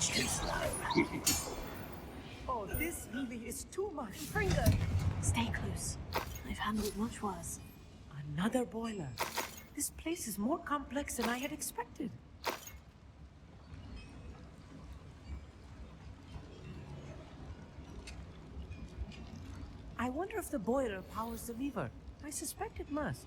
much too slow. Oh, this really is too much. Fringo, stay close. I've handled much worse. Another boiler. This place is more complex than I had expected. I wonder if the boiler powers the lever. I suspect it must.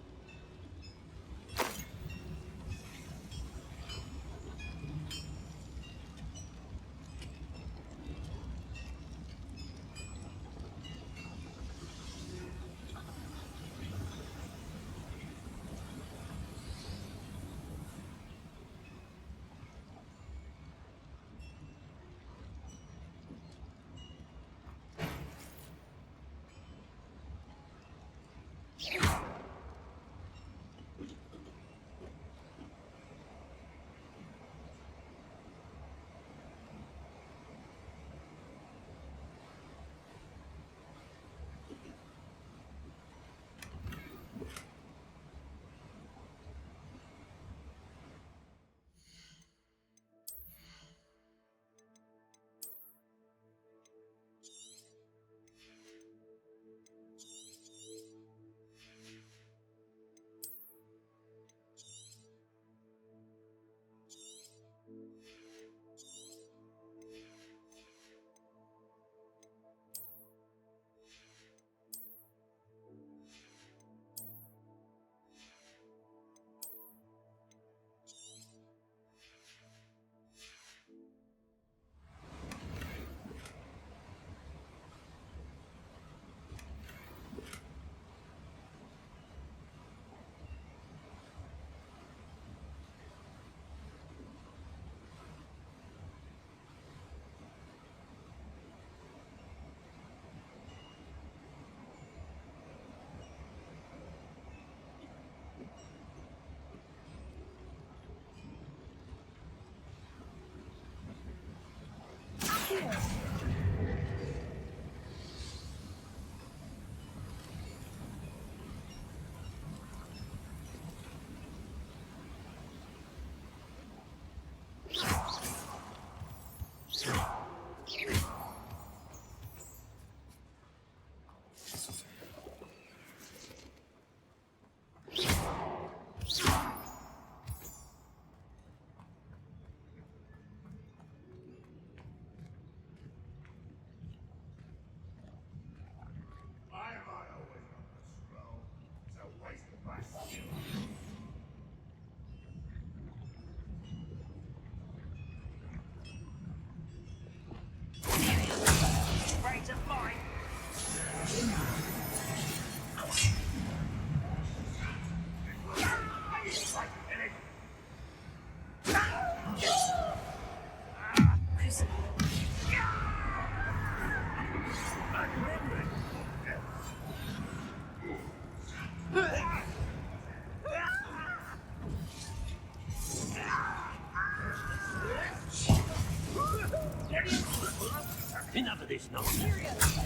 Enough of this nonsense.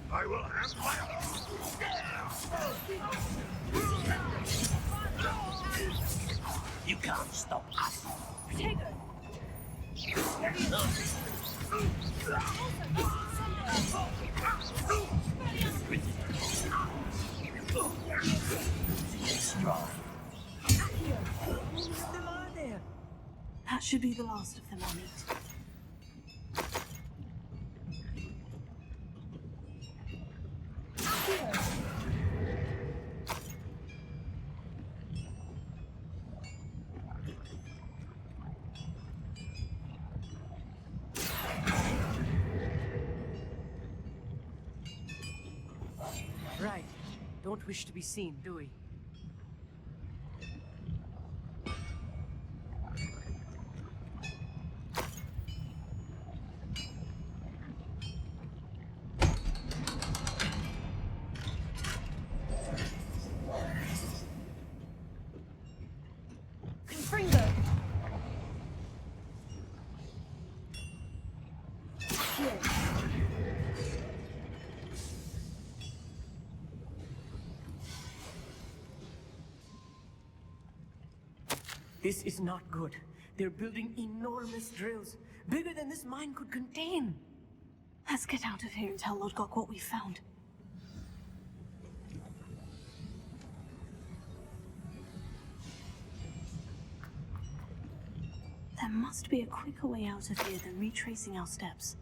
I will have my You can't stop us. Potato! That should be the last of them, Amit. Right. Don't wish to be seen, do we? This is not good. They're building enormous drills, bigger than this mine could contain. Let's get out of here and tell Lodgok what we found. There must be a quicker way out of here than retracing our steps.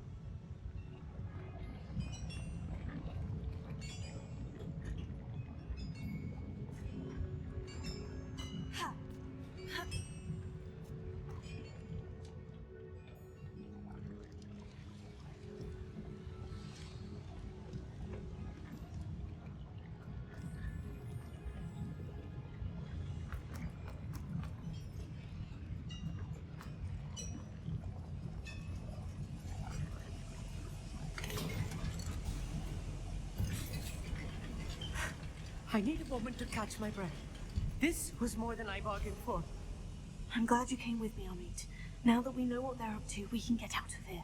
I need a moment to catch my breath. This was more than I bargained for. I'm glad you came with me, Amit. Now that we know what they're up to, we can get out of here.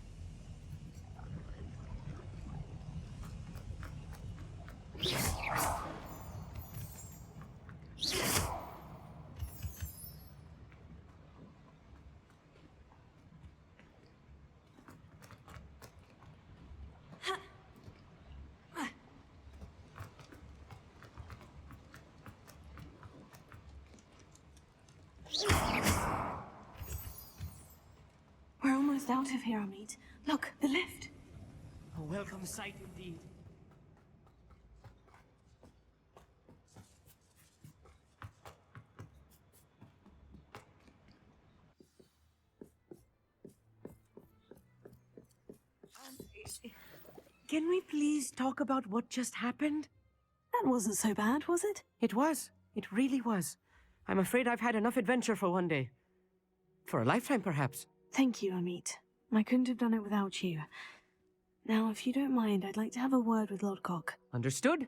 We're almost out of here, Amit. Look, the lift. A welcome sight indeed. Can we please talk about what just happened? That wasn't so bad, was it? It was. It really was. I'm afraid I've had enough adventure for one day. For a lifetime, perhaps. Thank you, Amit. I couldn't have done it without you. Now, if you don't mind, I'd like to have a word with Lodgok. Understood?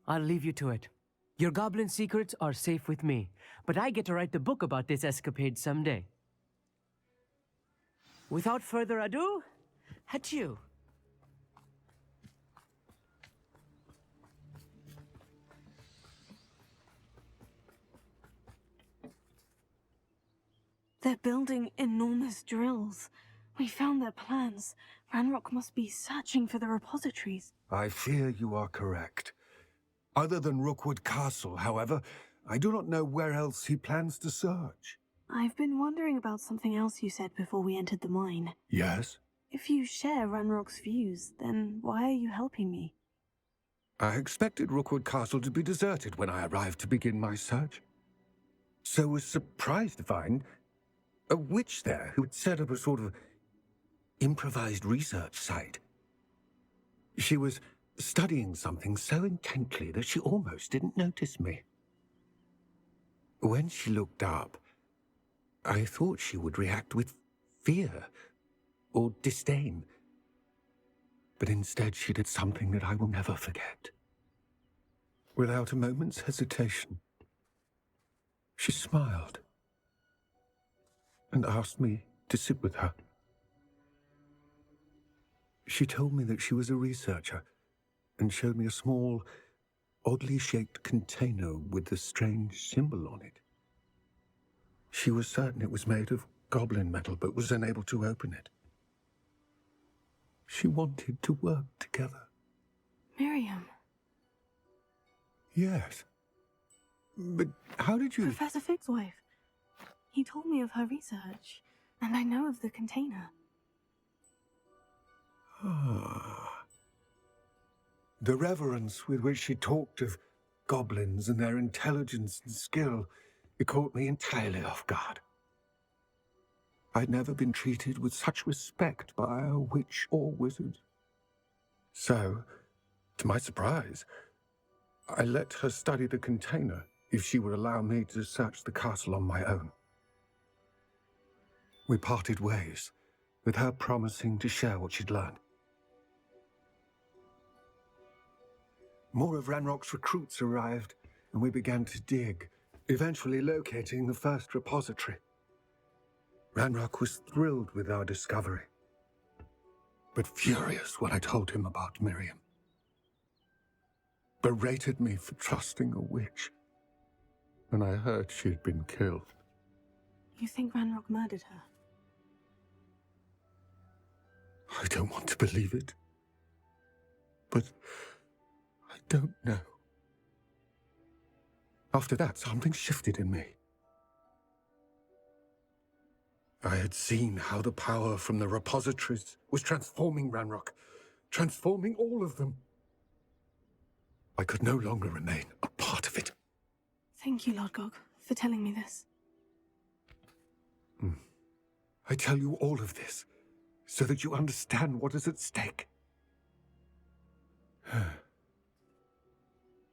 I'll leave you to it. Your goblin secrets are safe with me, but I get to write the book about this escapade someday. Without further ado, adieu. They're building enormous drills. We found their plans. Ranrock must be searching for the repositories. I fear you are correct. Other than Rookwood Castle, however, I do not know where else he plans to search. I've been wondering about something else you said before we entered the mine. Yes? If you share Ranrock's views, then why are you helping me? I expected Rookwood Castle to be deserted when I arrived to begin my search. So was surprised to find a witch there who had set up a sort of improvised research site. She was studying something so intently that she almost didn't notice me. When she looked up, I thought she would react with fear or disdain. But instead she did something that I will never forget. Without a moment's hesitation, she smiled and asked me to sit with her. She told me that she was a researcher and showed me a small, oddly shaped container with a strange symbol on it. She was certain it was made of goblin metal, but was unable to open it. She wanted to work together. Miriam. Yes. But how did you... Professor Fig's wife. He told me of her research, and I know of the container. Ah. The reverence with which she talked of goblins and their intelligence and skill, it caught me entirely off guard. I'd never been treated with such respect by a witch or wizard. So, to my surprise, I let her study the container if she would allow me to search the castle on my own. We parted ways, with her promising to share what she'd learned. More of Ranrock's recruits arrived, and we began to dig, eventually locating the first repository. Ranrock was thrilled with our discovery, but furious when I told him about Miriam. Berated me for trusting a witch, and I heard she'd been killed. You think Ranrock murdered her? I don't want to believe it, but I don't know. After that, something shifted in me. I had seen how the power from the repositories was transforming Ranrock, transforming all of them. I could no longer remain a part of it. Thank you, Lord Gog, for telling me this. I tell you all of this so that you understand what is at stake.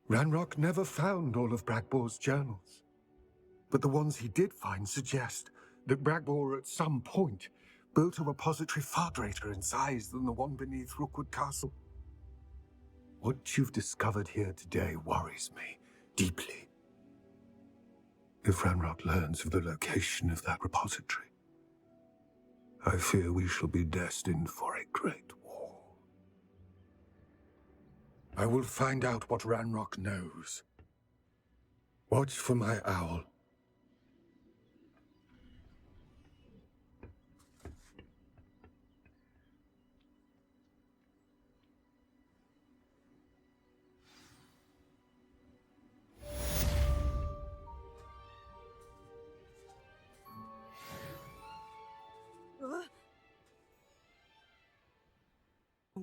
Ranrock never found all of Bragbor's journals, but the ones he did find suggest that Bragbor at some point built a repository far greater in size than the one beneath Rookwood Castle. What you've discovered here today worries me deeply. If Ranrock learns of the location of that repository, I fear we shall be destined for a great war. I will find out what Ranrock knows. Watch for my owl.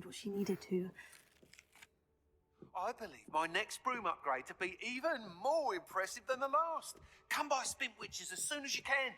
What she needed to. I believe my next broom upgrade to be even more impressive than the last. Come by Spint Witches as soon as you can.